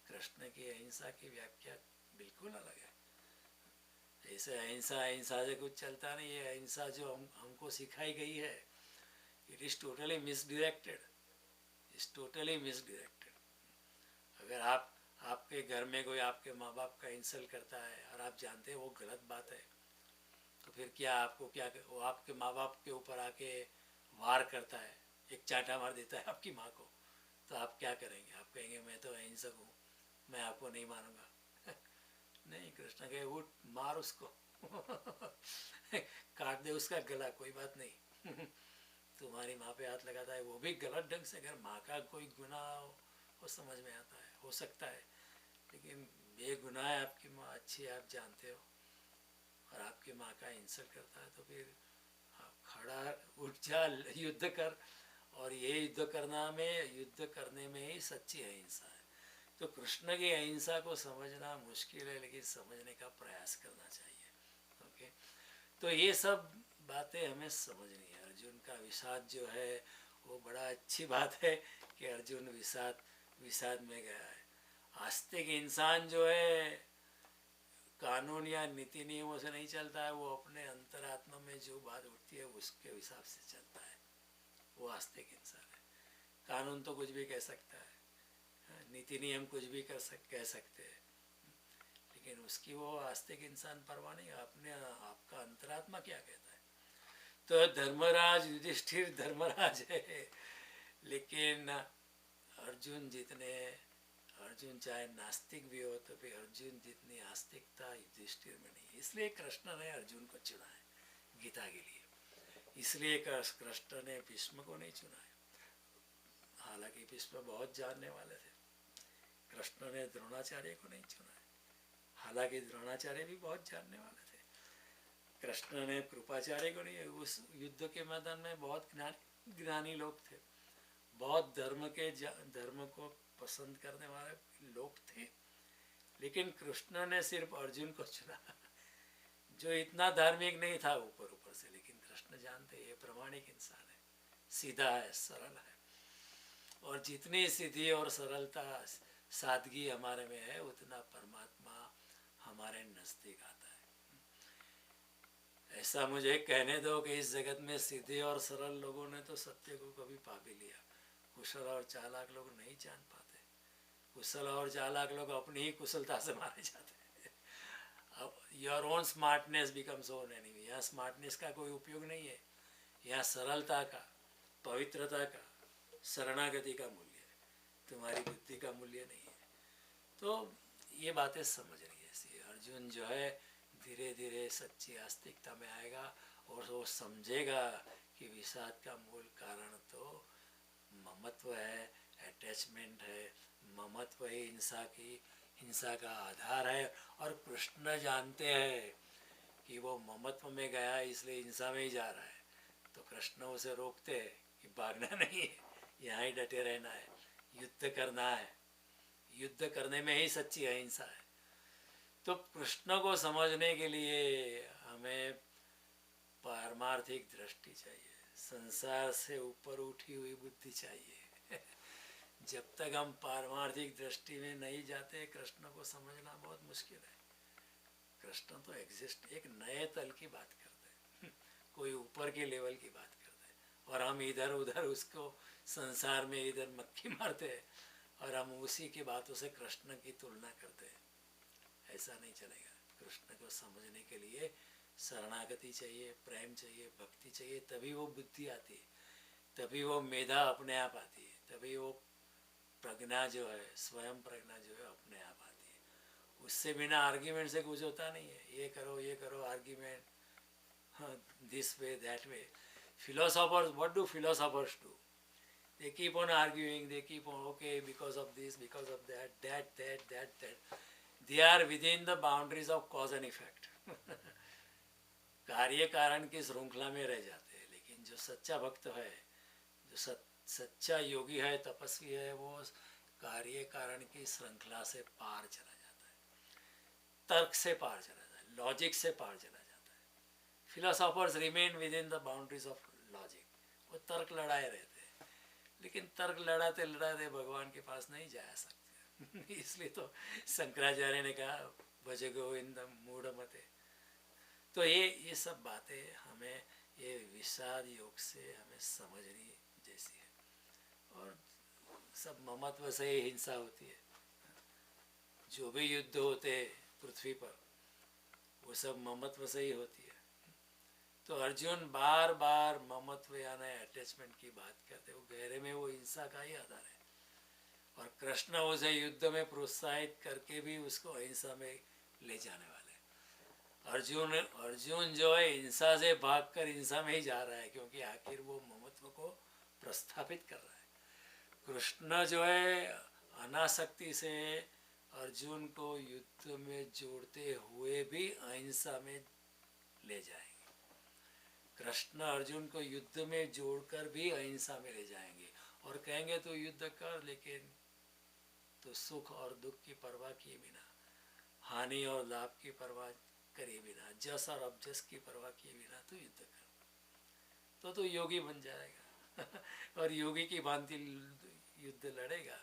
S1: कृष्ण की अहिंसा की व्याख्या बिल्कुल अलग है। ऐसे अहिंसा से कुछ चलता नहीं है। अहिंसा जो हमको सिखाई गई है, इट इज़ टोटली मिसडिरेक्टेड, अगर आपके घर में कोई आपके माँ बाप का इंसल्ट करता है और आप जानते हैं वो गलत बात है, तो फिर वो आपके माँ बाप के ऊपर आके वार करता है, एक चांटा मार देता है आपकी माँ को, तो आप क्या करेंगे? आप कहेंगे मैं तो अहिंसक हूँ, मैं आपको नहीं मानूंगा। नहीं, कृष्ण कहे उठ, मार उसको। काट दे उसका गला, कोई बात नहीं। तुम्हारी माँ पे हाथ लगाता है वो भी गलत ढंग से, अगर माँ का कोई गुनाह हो वो समझ में आता है, हो सकता है, लेकिन बेगुनाह है आपकी माँ, अच्छी है, आप जानते हो, और आपकी माँ का इंसल्ट करता है, तो फिर आप खड़ा उठ जा, युद्ध कर। और ये युद्ध करने में ही सच्ची अहिंसा है। तो कृष्ण की अहिंसा को समझना मुश्किल है, लेकिन समझने का प्रयास करना चाहिए। ओके, तो ये सब बातें हमें समझनी है। अर्जुन का विषाद जो है वो बड़ा अच्छी बात है कि अर्जुन विषाद विषाद में गया है। आस्तिक इंसान जो है कानून या नीति नियमों से नहीं चलता है, वो अपने अंतरात्मा में जो बात उठती है उसके हिसाब से चलता है, वो आस्तिक इंसान है। कानून तो कुछ भी कह सकता है, नीति नियम कुछ भी कह सकते हैं, लेकिन उसकी वो आस्तिक इंसान परवाह नहीं, अपने आपका अंतरात्मा क्या कहता है। तो धर्मराज युधिष्ठिर धर्मराज है, लेकिन अर्जुन चाहे नास्तिक भी हो तो फिर अर्जुन जितनी आस्तिकता युधिष्ठिर में नहीं, इसलिए कृष्ण ने अर्जुन को चुना है गीता के लिए। इसलिए कृष्ण ने भीष्म को नहीं चुना है, हालांकि भीष्म बहुत जानने वाले थे। कृष्ण ने द्रोणाचार्य को नहीं चुना है, हालांकि द्रोणाचार्य भी बहुत जानने वाले थे। कृष्ण ने कृपाचार्य को नहीं, उस युद्ध के मैदान में बहुत ज्ञानी लोग थे, बहुत धर्म को पसंद करने वाले लोग थे, लेकिन कृष्ण ने सिर्फ अर्जुन को चुना जो इतना धार्मिक नहीं था ऊपर ऊपर से, लेकिन कृष्ण जानते ये प्रामाणिक इंसान है, सीधा है, सरल है, और जितनी सीधी और सरलता सादगी हमारे में है उतना परमात्मा हमारे नजदीक आता है। ऐसा मुझे कहने दो कि इस जगत में सीधे और सरल लोगों ने तो सत्य को कभी पा भी लिया, कुशल और चालाक लोग नहीं जान पाते। कुशल और चालाक लोग अपनी ही कुशलता से मारे जाते हैं। अब your own smartness becomes own enemy. यहाँ स्मार्टनेस का कोई उपयोग नहीं है, यहाँ सरलता का, पवित्रता का, शरणागति का मूल्य है, तुम्हारी बुद्धि का मूल्य नहीं है। तो ये बातें समझ रही है। अर्जुन जो है धीरे धीरे सच्ची आस्तिकता में आएगा और वो समझेगा कि विषाद का मूल कारण तो ममत्व है, अटैचमेंट है। ममत्व ही हिंसा का आधार है, और कृष्ण जानते हैं कि वो ममत्व में गया इसलिए हिंसा में ही जा रहा है, तो कृष्ण उसे रोकते हैं कि भागना नहीं है, यहाँ ही डटे रहना है, युद्ध करना है, युद्ध करने में ही सच्ची अहिंसा है। तो कृष्ण को समझने के लिए हमें पारमार्थिक दृष्टि चाहिए, संसार से ऊपर उठी हुई बुद्धि चाहिए। जब तक हम पारमार्थिक दृष्टि में नहीं जाते कृष्ण को समझना बहुत मुश्किल है। कृष्ण तो एक नए तल की बात करते हैं, कोई ऊपर के लेवल की बात करते हैं, और हम इधर उधर उसको संसार में इधर मक्खी मारते हैं और हम उसी की बातों से कृष्ण की तुलना करते हैं। ऐसा नहीं चलेगा। कृष्ण को समझने के लिए शरणागति चाहिए, प्रेम चाहिए, भक्ति चाहिए, तभी वो बुद्धि आती है, तभी वो मेधा अपने आप आती है, तभी वो प्रज्ञा जो है, स्वयं प्रज्ञा जो है अपने आप आती है। उससे बिना आर्ग्यूमेंट से कुछ होता नहीं है। ये करो argument, this way that way. Philosophers, what do philosophers do? They keep on arguing, they keep on, okay, because of this, because of that. They are within the boundaries of cause and effect. कार्य कारण की श्रृंखला में रह जाते हैं, लेकिन जो सच्चा भक्त है, जो सच्चा योगी है, तपस्वी है, वो कार्य कारण की श्रृंखला से पार चला जाता है, तर्क से पार चला जाता है, लॉजिक से पार चला जाता है। Philosophers remain within the boundaries of logic. वो तर्क लड़ाए रहते हैं, लेकिन तर्क लड़ाते लड़ाते भगवान के पास नहीं जा सकते। इसलिए तो शंकराचार्य ने कहा भज गोविंद मूढ़मते। तो ये सब बातें हमें ये विषाद योग से हमें समझनी जैसी है, और सब ममत्व से ही हिंसा होती है। जो भी युद्ध होते हैं पृथ्वी पर वो सब ममत्व से ही होती है। तो अर्जुन बार बार ममत्व यानी अटैचमेंट की बात करते, वो गहरे में वो हिंसा का ही आधार है, और कृष्ण उसे युद्ध में प्रोत्साहित करके भी उसको अहिंसा में ले जाने वाले। अर्जुन अर्जुन जो है हिंसा से भागकर हिंसा में ही जा रहा है, क्योंकि आखिर वो ममत्व को प्रस्थापित कर रहा है। कृष्ण जो है अनासक्ति से अर्जुन को युद्ध में जोड़ते हुए भी अहिंसा में ले जाएंगे। कृष्ण अर्जुन को युद्ध में जोड़कर भी अहिंसा में ले जाएंगे और कहेंगे तो युद्ध कर, लेकिन तो सुख और दुख की परवाह किए बिना, हानि और लाभ की परवाह करे बिना, जस और अपजस की परवाह किए बिना तो युद्ध कर, तो योगी बन जाएगा और योगी की भांति युद्ध लड़ेगा,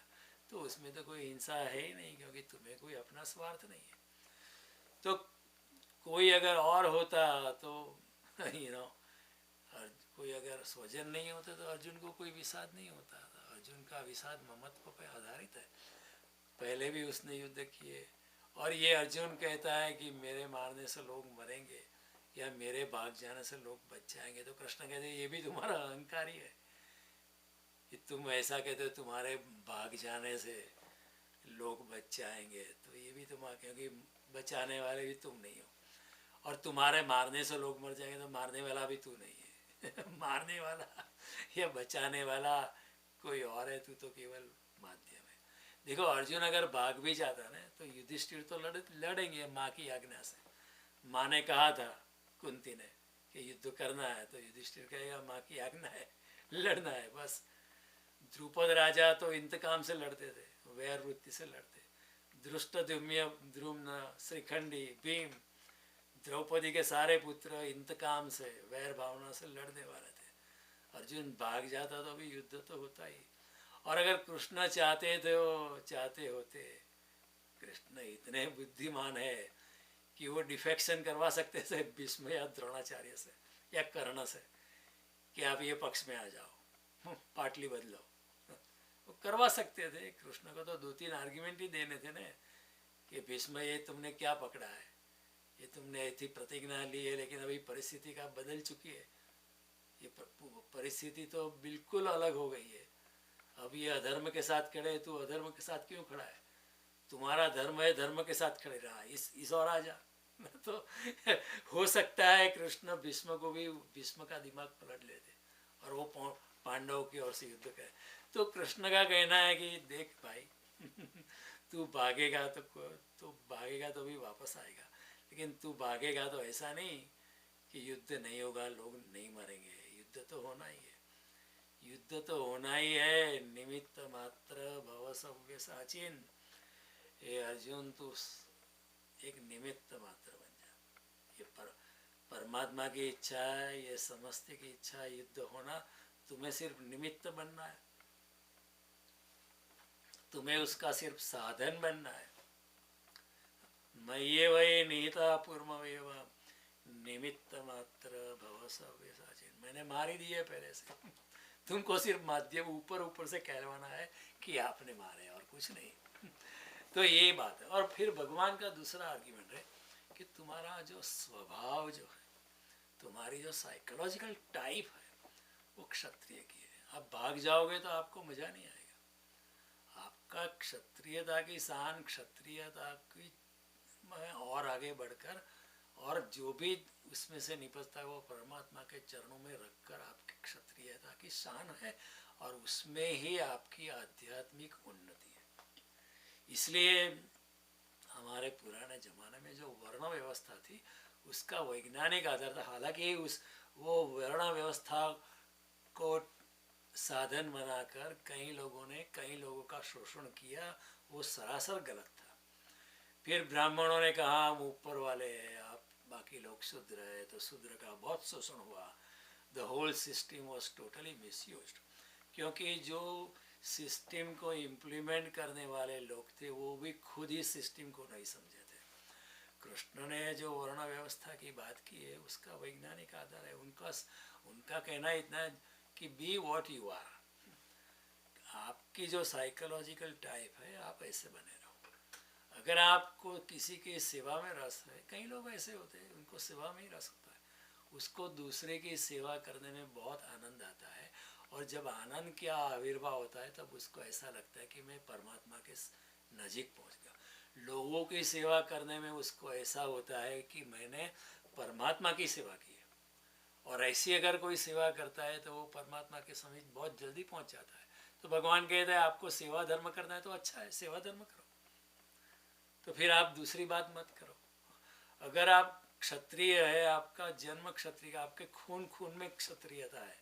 S1: तो उसमें तो कोई हिंसा है ही नहीं, क्योंकि तुम्हें कोई अपना स्वार्थ नहीं है। तो कोई अगर और होता तो कोई अगर स्वजन नहीं होता तो अर्जुन को कोई विषाद नहीं होता। अर्जुन का विषाद ममत्व पर आधारित है, पहले भी उसने युद्ध किए। और ये अर्जुन कहता है कि मेरे मारने से लोग मरेंगे या मेरे भाग जाने से लोग बच जाएंगे, तो कृष्ण कहते हैं ये भी तुम्हारा अहंकार ही है कि तुम ऐसा कहते हो तुम्हारे भाग जाने से लोग बच जाएंगे, तो ये भी तुम्हारा, क्योंकि बचाने वाले भी तुम नहीं हो, और तुम्हारे मारने से लोग मर जाएंगे तो मारने वाला भी तू नहीं है मारने वाला या बचाने वाला कोई और है, तू तो केवल माध्यम है। देखो अर्जुन अगर भाग भी जाता ना तो युधिष्ठिर तो लड़ेंगे माँ की आज्ञा से। माँ ने कहा था कुंती ने कि युद्ध करना है, तो युधिष्ठिर कहेगा माँ की आज्ञा है, लड़ना है बस। द्रुपद राजा तो इंतकाम से लड़ते थे, वैर वृत्ति से लड़ते। धृष्टद्युम्न, द्रुम्न, श्रीखंडी, भीम, द्रौपदी के सारे पुत्र इंतकाम से, वैर भावना से लड़ने वाले थे। अर्जुन भाग जाता तो भी युद्ध तो होता ही। और अगर कृष्ण चाहते होते, कृष्ण इतने बुद्धिमान है कि वो डिफेक्शन करवा सकते थे भीष्म या द्रोणाचार्य से या कर्ण से कि आप ये पक्ष में आ जाओ, पाटली बदलो, वो करवा सकते थे। कृष्ण को तो 2-3 आर्ग्यूमेंट ही देने थे ना कि भीष्म ये तुमने क्या पकड़ा है, ये तुमने ऐसी प्रतिज्ञा ली है लेकिन अभी परिस्थिति का बदल चुकी है, ये परिस्थिति तो बिल्कुल अलग हो गई है। अब ये अधर्म के साथ खड़े है, तू अधर्म के साथ क्यों खड़ा है? तुम्हारा धर्म है, धर्म के साथ खड़े रहा, इस और आ जा तो हो सकता है कृष्ण भीष्म को भी, भीष्म का दिमाग पलट लेते और वो पांडवों की ओर से युद्ध करे। तो कृष्ण का कहना है कि देख भाई तू भागेगा तो भी वापस आएगा, लेकिन तू भागेगा तो ऐसा नहीं कि युद्ध नहीं होगा, लोग नहीं मरेंगे। युद्ध तो होना ही है, युद्ध तो होना ही है। निमित्त मात्र भव सव्य साचिन, ये अर्जुन तू एक निमित्त मात्र बन जा। ये परमात्मा की इच्छा है, ये समस्ते की इच्छा है युद्ध होना, तुम्हें सिर्फ निमित्त बनना है, तुम्हें उसका सिर्फ साधन बनना है। मय्ये वै निहिता पूर्वमेव निमित्त मात्र भव सव्य साचिन, मैंने मार ही दिए पहले से तुमको सिर्फ माध्यम ऊपर से कहलवाना है कि आपने मारे और कुछ नहीं तो ये बात है। और फिर भगवान का दूसरा आर्ग्यूमेंट है कि तुम्हारा जो स्वभाव जो है, तुम्हारी जो साइकोलॉजिकल टाइप है वो क्षत्रिय की है। आप भाग जाओगे तो आपको मजा नहीं आएगा। आपका क्षत्रियता की शान, क्षत्रियता की और आगे बढ़कर, और जो भी उसमें से निपजता है वो परमात्मा के चरणों में रखकर आपकी क्षत्रियता की शान है, और उसमें ही आपकी आध्यात्मिक उन्नति है। इसलिए हमारे पुराने जमाने में जो वर्ण व्यवस्था थी उसका वैज्ञानिक आधार था। हालांकि वो वर्ण व्यवस्था को साधन बनाकर कई लोगों ने कई लोगों का शोषण किया, वो सरासर गलत था। फिर ब्राह्मणों ने कहा हम ऊपर वाले हैं, आप बाकी लोग शूद्र है, तो शूद्र का बहुत शोषण हुआ। The whole system was totally misused, क्योंकि जो सिस्टम को इम्प्लीमेंट करने वाले लोग थे वो भी खुद ही सिस्टम को नहीं समझे थे। कृष्ण ने जो वर्ण व्यवस्था की बात की है उसका वैज्ञानिक आधार है। उनका कहना इतना कि बी वॉट यू आर, आपकी जो साइकोलॉजिकल टाइप है आप ऐसे बने रहो। अगर आपको किसी की सेवा में रस है, कई लोग ऐसे होते हैं उनको सेवा में ही रस होता है, उसको दूसरे की सेवा करने में बहुत आनंद आता है, और जब आनंद का आविर्भाव होता है तब उसको ऐसा लगता है कि मैं परमात्मा के नज़दीक पहुंच गया। लोगों की सेवा करने में उसको ऐसा होता है कि मैंने परमात्मा की सेवा की है। और ऐसी अगर कोई सेवा करता है तो वो परमात्मा के समीप बहुत जल्दी पहुंच जाता है। तो भगवान कहते हैं आपको सेवा धर्म करना है तो अच्छा है, सेवा धर्म करो, तो फिर आप दूसरी बात मत करो। अगर आप क्षत्रिय है, आपका जन्म क्षत्रिय का, आपके खून खून में क्षत्रियता है,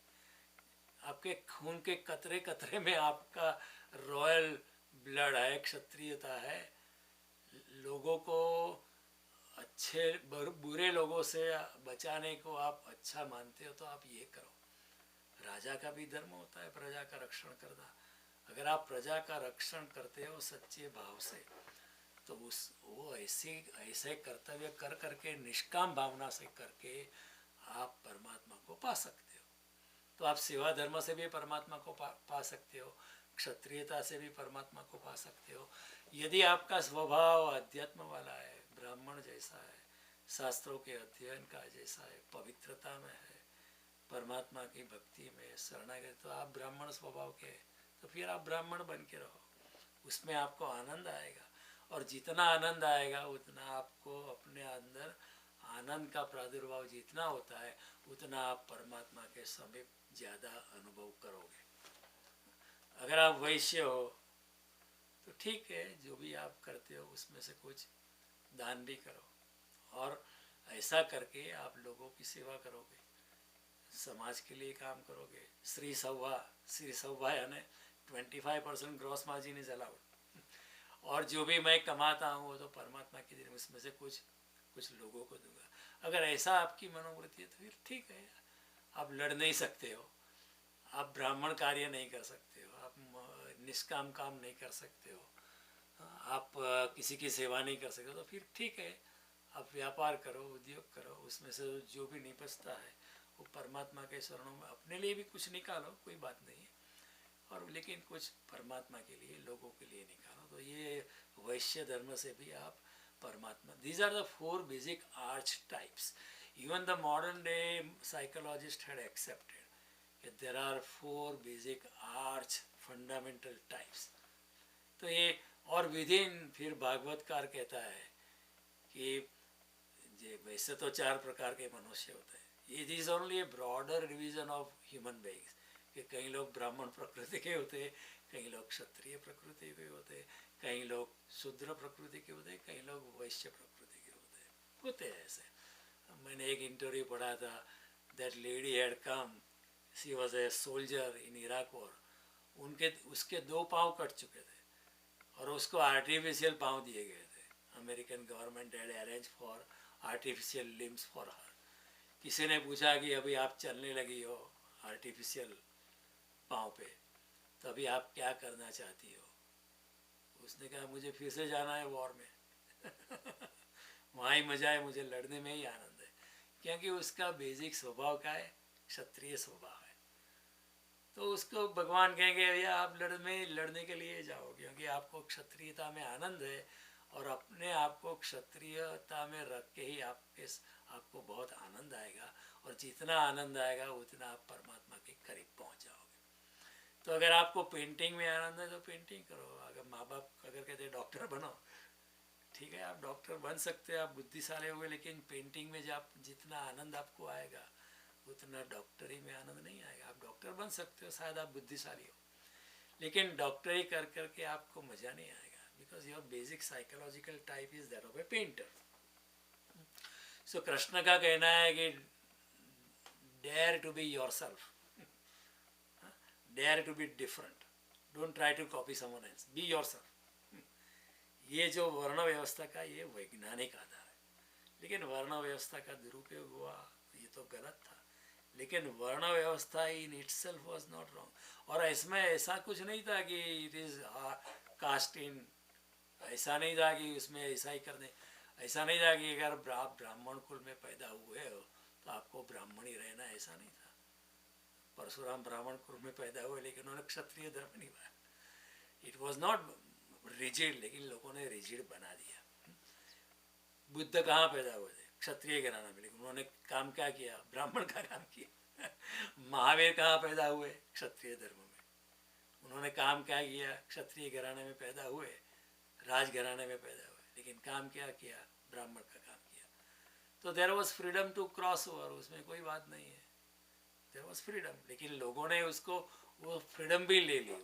S1: आपके खून के कतरे कतरे में आपका रॉयल ब्लड है, क्षत्रियता है, लोगों को अच्छे बुरे लोगों से बचाने को आप अच्छा मानते हो तो आप ये करो। राजा का भी धर्म होता है प्रजा का रक्षण करना। अगर आप प्रजा का रक्षण करते हो सच्चे भाव से तो उस वो ऐसे ऐसे कर्तव्य कर करके निष्काम भावना से करके आप परमात्मा को पा सकते हो। तो आप सेवा धर्म से भी परमात्मा को पा सकते हो, क्षत्रियता से भी परमात्मा को पा सकते हो। यदि आपका स्वभाव अध्यात्म वाला है, ब्राह्मण जैसा है, शास्त्रों के अध्ययन का जैसा है, पवित्रता में है, परमात्मा की भक्ति में शरणागत, तो आप ब्राह्मण स्वभाव के, तो फिर आप ब्राह्मण बन के रहो, उसमें आपको आनंद आएगा। और जितना आनंद आएगा उतना आपको अपने अंदर आनंद का प्रादुर्भाव जितना होता है उतना आप परमात्मा के समीप ज़्यादा अनुभव करोगे। अगर आप वैश्य हो तो ठीक है, जो भी आप करते हो उसमें से कुछ दान भी करो, और ऐसा करके आप लोगों की सेवा करोगे, समाज के लिए काम करोगे। श्री सौभा यानी 25% ग्रॉस मार्जिन इज अलाउड, और जो भी मैं कमाता हूँ वो तो परमात्मा के दिन उसमें से कुछ लोगों को दूंगा। अगर ऐसा आपकी मनोवृत्ति है तो फिर ठीक है, आप लड़ नहीं सकते हो, आप ब्राह्मण कार्य नहीं कर सकते हो, आप निष्काम काम नहीं कर सकते हो, आप किसी की सेवा नहीं कर सकते, तो फिर ठीक है, आप व्यापार करो, उद्योग करो, उसमें से जो भी निपजता है वो परमात्मा के शरणों में अपने लिए भी कुछ निकालो, कोई बात नहीं है, और लेकिन कुछ परमात्मा के लिए, लोगों के लिए निकालो। तो ये वैश्य धर्म से भी आप परमात्मा, these are the 4 basic archetypes. Even the modern day psychologist had accepted there are 4 basic arch fundamental types. तो ये, और विदिन फिर भागवतकार कहता है कि वैसे तो 4 प्रकार के मनुष्य होते हैं, it is only A broader division of human beings, कि कई लोग ब्राह्मण प्रकृति के होते, कई लोग क्षत्रिय प्रकृति के होते, कई लोग शूद्र प्रकृति के होते, कई लोग वैश्य प्रकृति के होते हैं ऐसे। मैंने एक इंटरव्यू पढ़ा था, that lady had come, she was a soldier in Iraq war, उसके 2 पाँव कट चुके थे और उसको आर्टिफिशियल पाँव दिए गए थे। American government had arrange for artificial limbs for her. किसी ने पूछा कि अभी आप चलने लगी हो आर्टिफिशियल पाँव पे, तो अभी आप क्या करना चाहती हो? उसने कहा मुझे फिर से जाना है वॉर में वहाँ ही मजा है, मुझे लड़ने में ही आनंद है, क्योंकि उसका बेसिक स्वभाव क्या है, क्षत्रिय स्वभाव है। तो उसको भगवान कहेंगे भैया आप लड़ने के लिए जाओ, क्योंकि आपको क्षत्रियता में आनंद है, और अपने आप को क्षत्रियता में रख के ही आपको बहुत आनंद आएगा, और जितना आनंद आएगा उतना आप परमात्मा के करीब पहुंच जाओगे। तो अगर आपको पेंटिंग में आनंद है तो पेंटिंग करो। अगर माँ बाप अगर कहते हैं डॉक्टर बनो, ठीक है, आप डॉक्टर बन सकते हैं, आप बुद्धिशाली हुए, लेकिन पेंटिंग में जब जितना आनंद आपको आएगा उतना डॉक्टरी में आनंद नहीं आएगा। आप डॉक्टर बन सकते हो, शायद आप बुद्धिशाली हो, लेकिन डॉक्टरी कर करके आपको मज़ा नहीं आएगा, because your basic psychological type is that of a painter. So Krishna का कहना है कि dare to be yourself, dare to be different, don't try to copy someone else, be yourself. ये जो वर्ण व्यवस्था का ये वैज्ञानिक आधार है, लेकिन वर्ण व्यवस्था का दुरुपयोग हुआ ये तो गलत था, लेकिन वर्ण व्यवस्था in itself was not wrong. और इसमें ऐसा कुछ नहीं था कि इट इज कास्ट इन, ऐसा नहीं था कि उसमें ऐसा ही कर दें, ऐसा नहीं था कि अगर आप ब्राह्मण कुल में पैदा हुए हो तो आपको ब्राह्मण ही रहना, ऐसा नहीं था। परशुराम ब्राह्मण कुल में पैदा हुए लेकिन उन्होंने क्षत्रिय धर्म निभाया। इट वॉज नॉट रिजिड, लेकिन लोगों ने रिजिड बना दिया। बुद्ध कहाँ पैदा हुए थे? क्षत्रिय घराना में, लेकिन उन्होंने काम क्या किया? ब्राह्मण का काम किया। महावीर कहाँ पैदा हुए? क्षत्रिय धर्म में। उन्होंने काम क्या किया? क्षत्रिय घराने में पैदा हुए, राजघराने में पैदा हुए। लेकिन काम क्या किया, ब्राह्मण का काम किया। तो there was freedom to cross over, उसमें कोई बात नहीं है, देयर वॉज फ्रीडम। लेकिन लोगों ने उसको वो फ्रीडम भी ले ली।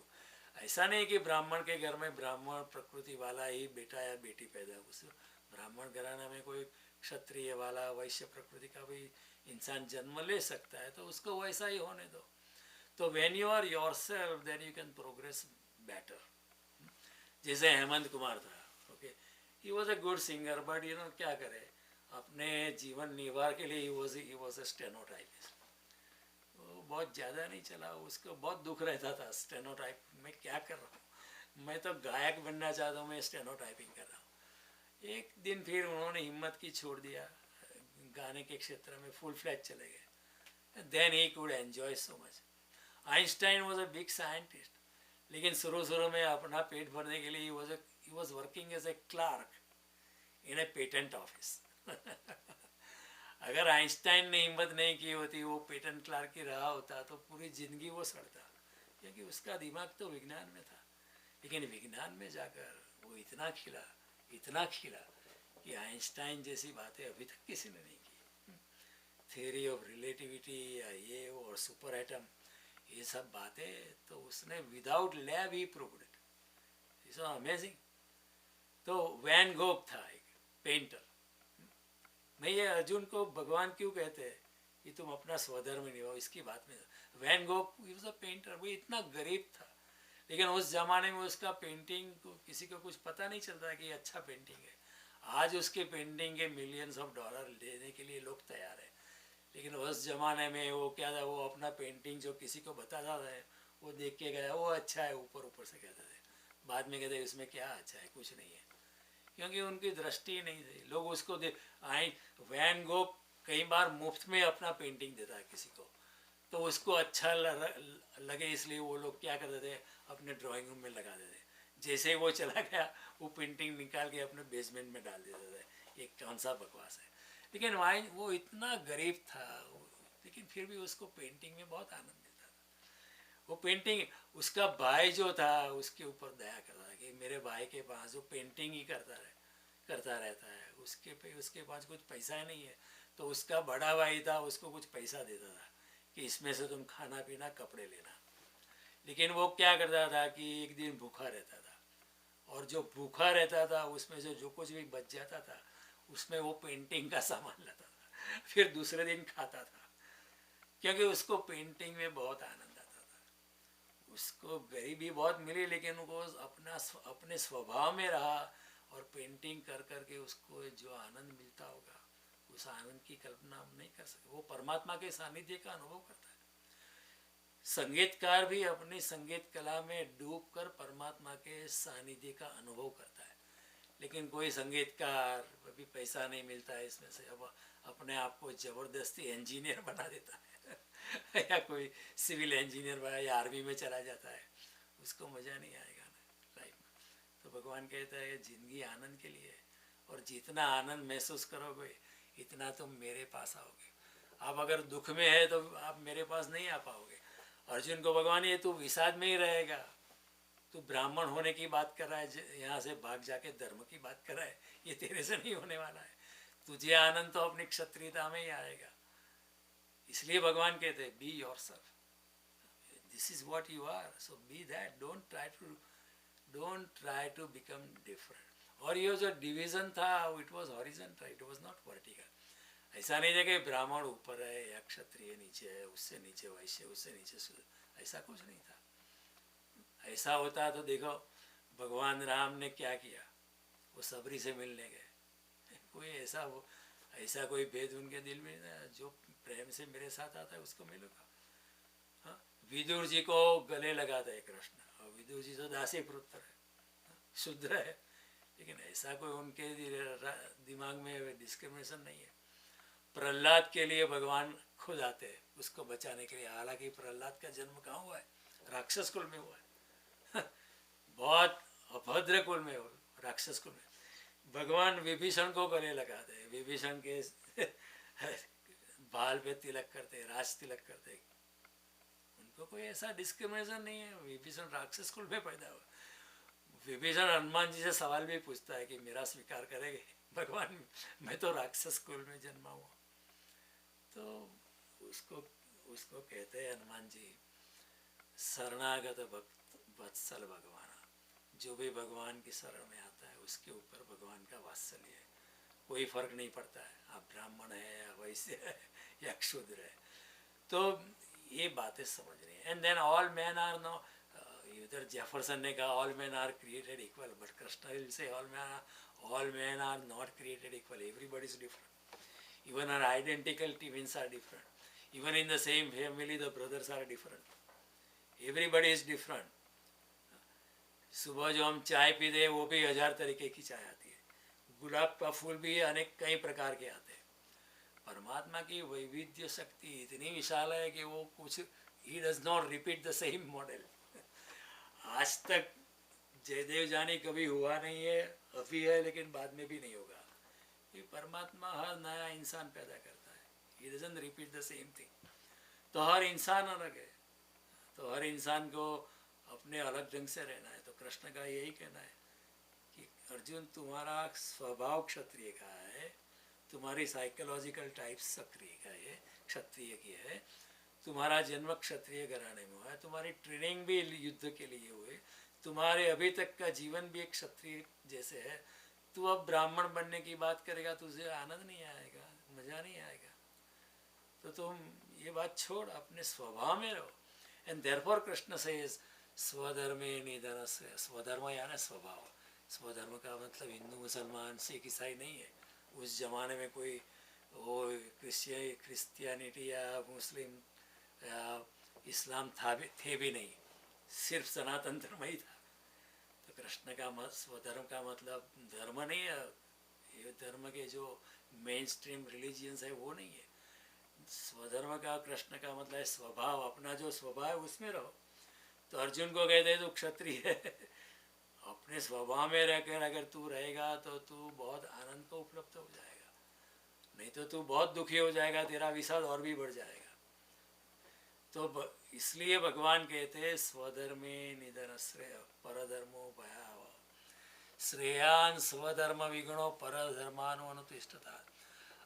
S1: ऐसा नहीं कि ब्राह्मण के घर में ब्राह्मण प्रकृति वाला ही बेटा या बेटी पैदा हो, उस ब्राह्मण घराना में कोई क्षत्रिय वाला वैश्य प्रकृति का भी इंसान जन्म ले सकता है, तो उसको वैसा ही होने दो। तो when you are yourself then you can progress better. जैसे हेमंत कुमार था, okay, he was a good singer, but you know क्या करे, अपने जीवन निर्वाह के लिए ही वॉज अ स्टेनोटाइपिस्ट। वो बहुत ज़्यादा नहीं चला, उसको बहुत दुख रहता था, स्टेनोटाइप मैं क्या कर रहा हूँ, मैं तो गायक बनना चाहता हूँ, मैं स्टेनोटाइपिंग कर रहा हूँ। एक दिन फिर उन्होंने हिम्मत की, छोड़ दिया, गाने के क्षेत्र में फुल फ्लैज चले गए। Then he could enjoy so much. Einstein was a big scientist, लेकिन शुरू में अपना पेट भरने के लिए he was working as a clerk in a patent office. अगर आइंस्टाइन ने हिम्मत नहीं की होती, वो पेटेंट क्लार्क ही रहा होता, तो पूरी जिंदगी वो सड़ता, क्योंकि उसका दिमाग तो विज्ञान में था। लेकिन विज्ञान में जाकर वो इतना खिला कि आइंस्टाइन जैसी बातें अभी तक किसी ने नहीं की। थ्योरी ऑफ रिलेटिविटी या ये वो और सुपर एटम, ये सब बातें तो उसने without lab he proved it. It's amazing. तो वैन गोग था एक पेंटर। मैं ये अर्जुन को भगवान क्यों कहते हैं कि तुम अपना स्वधर्म निभाओ, इसकी बात में Van Gogh was a painter. वो इतना गरीब था, लेकिन उस जमाने में उसका पेंटिंग को किसी को कुछ पता नहीं चलता कि अच्छा पेंटिंग है। आज उसके पेंटिंग के मिलियंस ऑफ डॉलर देने के लिए लोग तैयार है, लेकिन उस जमाने में वो क्या था, वो अपना पेंटिंग जो किसी को बताता था, वो देख के गया, वो अच्छा है, ऊपर ऊपर से कहते थे, बाद में कहते इसमें क्या अच्छा है, कुछ नहीं है, क्योंकि उनकी दृष्टि नहीं थी। लोग उसको दे आई वैन गो कई बार मुफ्त में अपना पेंटिंग देता है किसी को, तो उसको अच्छा लगे, इसलिए वो लोग क्या करते थे, अपने ड्राइंग रूम में लगा देते। जैसे ही वो चला गया, वो पेंटिंग निकाल के अपने बेसमेंट में डाल देते थे। ये कौन सा बकवास है। लेकिन वहाँ वो इतना गरीब था, लेकिन फिर भी उसको पेंटिंग में बहुत आनंद मिलता था। वो पेंटिंग, उसका भाई जो था उसके ऊपर दया करता था कि मेरे भाई के पास जो पेंटिंग ही करता रहता है, उसके पास कुछ पैसा ही नहीं है, तो उसका बड़ा भाई था, उसको कुछ पैसा देता था कि इसमें से तुम खाना पीना कपड़े लेना। लेकिन वो क्या करता था कि एक दिन भूखा रहता था, और जो भूखा रहता था उसमें से जो कुछ भी बच जाता था, उसमें वो पेंटिंग का सामान लाता था, फिर दूसरे दिन खाता था, क्योंकि उसको पेंटिंग में बहुत आनंद आता था। उसको गरीबी बहुत मिली, लेकिन वो अपने स्वभाव में रहा, और पेंटिंग कर करके उसको जो आनंद मिलता होगा, उस आनंद की कल्पना हम नहीं कर सकते। वो परमात्मा के सानिध्य का अनुभव करता है। संगीतकार भी अपनी संगीत कला में डूबकर परमात्मा के सानिध्य का अनुभव करता है। लेकिन कोई संगीतकार, अभी पैसा नहीं मिलता है इसमें से, अब अपने आप को जबरदस्ती इंजीनियर बना देता है या कोई सिविल इंजीनियर बना या आर्मी में चला जाता है, उसको मज़ा नहीं आएगा ना लाइफ में। तो भगवान कहता है जिंदगी आनंद के लिए है, और जितना आनंद महसूस करोगे इतना तुम मेरे पास आओगे। आप अगर दुख में है तो आप मेरे पास नहीं आ पाओगे। अर्जुन को भगवान, ये तू विषाद में ही रहेगा, तू ब्राह्मण होने की बात कर रहा है, यहाँ से भाग जाके धर्म की बात कर रहा है, ये तेरे से नहीं होने वाला है। तुझे आनंद तो अपनी क्षत्रियता में ही आएगा। इसलिए भगवान कहते हैं be yourself, this is what you are, so be that, don't try to become different. और ये जो डिवीजन था, it was horizontal, it was not vertical. ऐसा नहीं है कि ब्राह्मण ऊपर है या क्षत्रिय नीचे है, उससे नीचे वैश्य, उससे नीचे शूद्र, ऐसा कुछ नहीं था। ऐसा होता तो देखो भगवान राम ने क्या किया, वो सबरी से मिलने गए। कोई ऐसा कोई भेद उनके दिल में नहीं, जो प्रेम से मेरे साथ आता है उसको मिलूंगा। हाँ, विदुर जी को गले लगाता है कृष्ण, और विदुर जी तो दासी पुत्र है, शूद्र है, लेकिन ऐसा कोई उनके दिमाग में डिस्क्रिमिनेशन नहीं है। प्रहलाद के लिए भगवान खुद आते हैं उसको बचाने के लिए। हालांकि प्रहलाद का जन्म कहाँ हुआ है, राक्षस कुल में हुआ है बहुत अभद्र कुल में हो, राक्षस कुल में। भगवान विभीषण को गले लगाते हैं, विभीषण के बाल पे तिलक करते, राज तिलक करते, उनको कोई ऐसा डिस्क्रिमिनेशन नहीं है। विभीषण राक्षस कुल में पैदा हुआ, विभीषण हनुमान जी से सवाल भी पूछता है कि मेरा स्वीकार करेंगे भगवान, मैं तो राक्षस कुल में जन्मा हुआ। तो उसको उसको कहते हैं हनुमान जी, शरणागत भक्त वत्सल भगवान, जो भी भगवान की शरण में आता है उसके ऊपर भगवान का वात्सल्य है, कोई फर्क नहीं पड़ता है आप ब्राह्मण है या वैश्य है या क्षुद्र है। तो ये बातें समझ रही हैं। And then all man are no, इधर जेफरसन ने कहा all man are created equal, but Krishna will say all man are not created equal, everybody is different, even are identical twins are different, even in the same family the brothers are different, everybody is different. सुबह जो हम चाय पीते हैं वो भी 1000 तरीके की चाय आती है, गुलाब का फूल भी अनेक कई प्रकार के आते हैं। परमात्मा की वैविध्य शक्ति इतनी विशाल है कि वो कुछ, he does not repeat the same model. आज तक जयदेव जानी कभी हुआ नहीं है, अभी है लेकिन बाद में भी नहीं होगा। ये परमात्मा हर नया इंसान पैदा करता है, he doesn't repeat the same thing. तो हर इंसान अलग है, तो हर इंसान को अपने अलग ढंग से रहना है। तो कृष्ण का यही कहना है कि अर्जुन तुम्हारा स्वभाव क्षत्रिय का है, तुम्हारी साइकोलॉजिकल टाइप सक्रिय का है, क्षत्रिय की है, तुम्हारा जन्म क्षत्रिय घराने में हुआ है, तुम्हारी ट्रेनिंग भी युद्ध के लिए हुए, तुम्हारे अभी तक का जीवन भी एक क्षत्रिय जैसे है। तू अब ब्राह्मण बनने की बात करेगा, तुझे आनंद नहीं आएगा, मज़ा नहीं आएगा। तो तुम ये बात छोड़, अपने स्वभाव में रहो। एंड देयरफॉर कृष्ण सेज स्वधर्मे निधन से, स्वधर्म यानी स्वभाव। स्वधर्म का मतलब हिंदू मुसलमान सिख ईसाई नहीं है। उस जमाने में कोई वो क्रिश्चियनिटी या मुस्लिम या इस्लाम थे भी नहीं, सिर्फ सनातन धर्म ही था। तो कृष्ण का मत स्वधर्म का मतलब धर्म नहीं है, ये धर्म के जो मेन स्ट्रीम रिलीजियंस है वो नहीं है। स्वधर्म का कृष्ण का मतलब है स्वभाव, अपना जो स्वभाव है उसमें रहो। तो अर्जुन को कहते हैं तू क्षत्रिय है, अपने स्वभाव में रहकर अगर तू रहेगा तो तू बहुत आनंद को उपलब्ध हो जाएगा, नहीं तो तू बहुत दुखी हो जाएगा, तेरा विषाद और भी बढ़ जाएगा। तो इसलिए भगवान कहते हैं स्वधर्मे निधन श्रेय परधर्मो भयावह, श्रेयान स्वधर्म विगुणो परधर्मानो अनुतिष्ठता।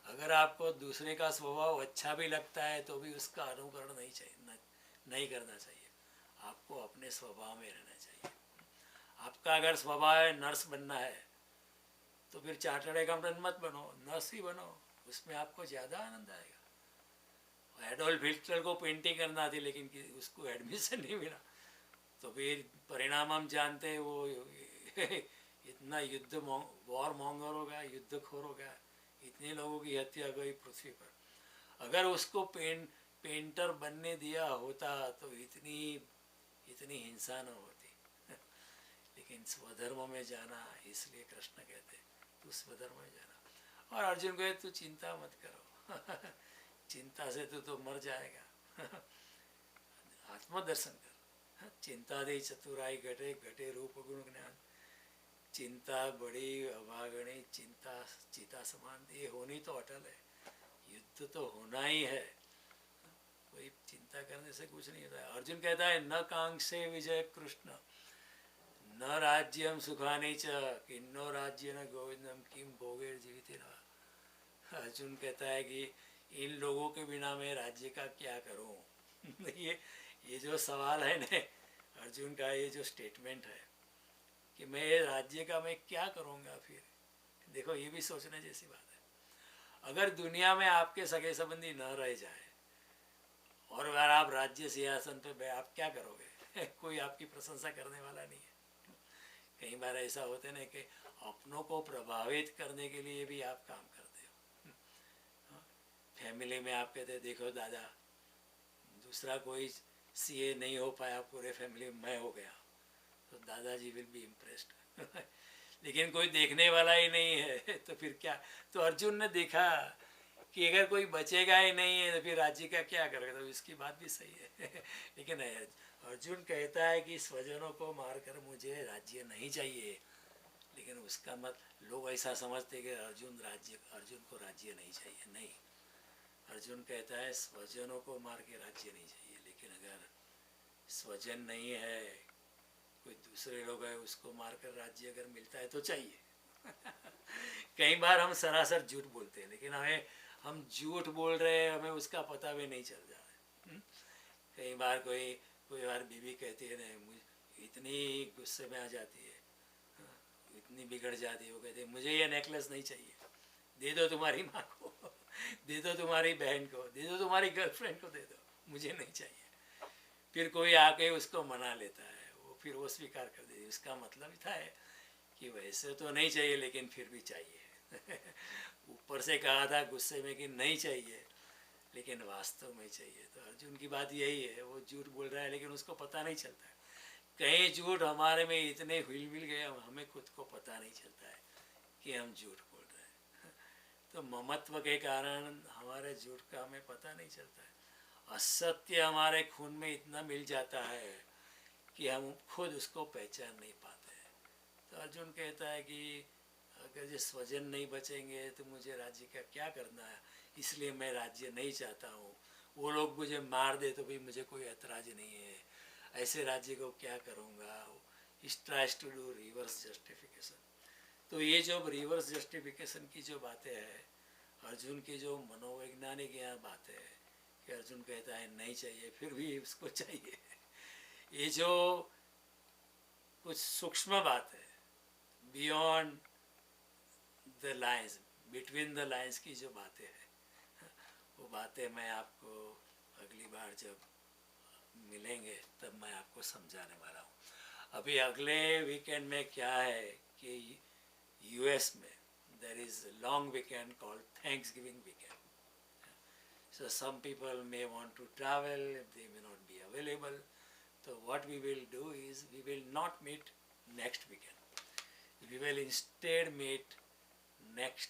S1: अगर आपको दूसरे का स्वभाव अच्छा भी लगता है तो भी उसका अनुकरण नहीं करना चाहिए, आपको अपने स्वभाव में रहना चाहिए। आपका अगर स्वभाव है नर्स बनना है तो फिर चार्टर्ड अकाउंटेंट मत बनो, नर्स ही बनो, उसमें आपको ज़्यादा आनंद आएगा। एडोल्फ हिटलर को पेंटिंग करना थी लेकिन उसको एडमिशन नहीं मिला, तो फिर परिणाम हम जानते हैं, वो इतना युद्ध वॉर मॉन्गर हो गया, युद्धखोर हो गया, इतने लोगों की हत्या गई पृथ्वी पर। अगर उसको पेंटर बनने दिया होता तो इतनी हिंसा न होती। लेकिन स्वधर्म में जाना, इसलिए कृष्ण कहते तू स्वधर्म में जाना। और अर्जुन को तू चिंता मत करो चिंता से तो मर जाएगा आत्मदर्शन कर। चिंता दे चतुराई घटे घटे रूप गुण ज्ञान, चिंता बड़ी अभागणी चिंता चिता समान, ये होनी तो अटल है, युद्ध तो होना ही है, कोई चिंता करने से कुछ नहीं होता है। अर्जुन कहता है न कांक्षे विजय कृष्ण न राज्यम सुखानी च किन्नो राज्य न गोविंदम किम भोगेर जीवित रहा। अर्जुन कहता है कि इन लोगों के बिना मैं राज्य का क्या करूं ये जो सवाल है ना अर्जुन का, ये जो स्टेटमेंट है कि मैं राज्य का मैं क्या करूंगा, फिर देखो ये भी सोचने जैसी बात है। अगर दुनिया में आपके सगे संबंधी न रह जाए और अगर आप राज्य सिंहासन पे आप क्या करोगे कोई आपकी प्रशंसा करने वाला नहीं है। कई बार ऐसा होता है ना कि अपनों को प्रभावित करने के लिए भी आप काम करते हो। फैमिली में आप कहते देखो दादा, दूसरा कोई सीए नहीं हो पाया, पूरे फैमिली में मैं हो गया, तो दादाजी विल बी इम्प्रेस्ड लेकिन कोई देखने वाला ही नहीं है तो फिर क्या। तो अर्जुन ने देखा कि अगर कोई बचेगा ही नहीं है तो फिर राज्य का क्या करेगा, तो इसकी बात भी सही है लेकिन अर्जुन कहता है कि स्वजनों को मारकर मुझे राज्य नहीं चाहिए, लेकिन उसका मत लोग ऐसा समझते कि अर्जुन को राज्य नहीं चाहिए। नहीं, अर्जुन कहता है स्वजनों को मार के राज्य नहीं चाहिए, लेकिन अगर स्वजन नहीं है कोई दूसरे लोग है उसको मारकर राज्य अगर मिलता है तो चाहिए। कई बार हम सरासर झूठ बोलते हैं, लेकिन हम झूठ बोल रहे हैं, हमें उसका पता भी नहीं चल रहा है। कई बार कोई कोई बार बीवी कहती है नहीं, मुझे इतनी गुस्से में आ जाती है, इतनी बिगड़ जाती है, वो कहती है मुझे ये नेकलेस नहीं चाहिए, दे दो तुम्हारी माँ को, दे दो तुम्हारी बहन को, दे दो तुम्हारी गर्लफ्रेंड को, दे दो, मुझे नहीं चाहिए। फिर कोई आके उसको मना लेता है, वो फिर वो स्वीकार कर देती है। उसका मतलब था है कि वैसे तो नहीं चाहिए लेकिन फिर भी चाहिए। ऊपर से कहा था गुस्से में कि नहीं चाहिए, लेकिन वास्तव में चाहिए। तो अर्जुन की बात यही है, वो झूठ बोल रहा है लेकिन उसको पता नहीं चलता है। कई झूठ हमारे में इतने हिल मिल गए, हमें खुद को पता नहीं चलता है कि हम झूठ बोल रहे हैं। तो ममत्व के कारण हमारे झूठ का हमें पता नहीं चलता है। असत्य हमारे खून में इतना मिल जाता है कि हम खुद उसको पहचान नहीं पाते हैं। तो अर्जुन कहता है कि अगर ये स्वजन नहीं बचेंगे तो मुझे राज्य का क्या करना है, इसलिए मैं राज्य नहीं चाहता हूँ। वो लोग मुझे मार दे तो भी मुझे कोई ऐतराज नहीं है, ऐसे राज्य को क्या करूँगा। Tries to do reverse justification. तो ये जो रिवर्स जस्टिफिकेशन की जो बातें हैं, अर्जुन की जो मनोवैज्ञानिक यहाँ बातें है कि अर्जुन कहता है नहीं चाहिए फिर भी उसको चाहिए। ये जो कुछ सूक्ष्म बात है, beyond the lines, between the lines की जो बातें हैं, वो बातें मैं आपको अगली बार जब मिलेंगे तब मैं आपको समझाने वाला हूँ। अभी अगले वीकेंड में क्या है कि यूएस में there is long weekend called thanksgiving weekend. So some people may want to travel, they may not be available. So what we will do is we will not meet next weekend. We will instead meet next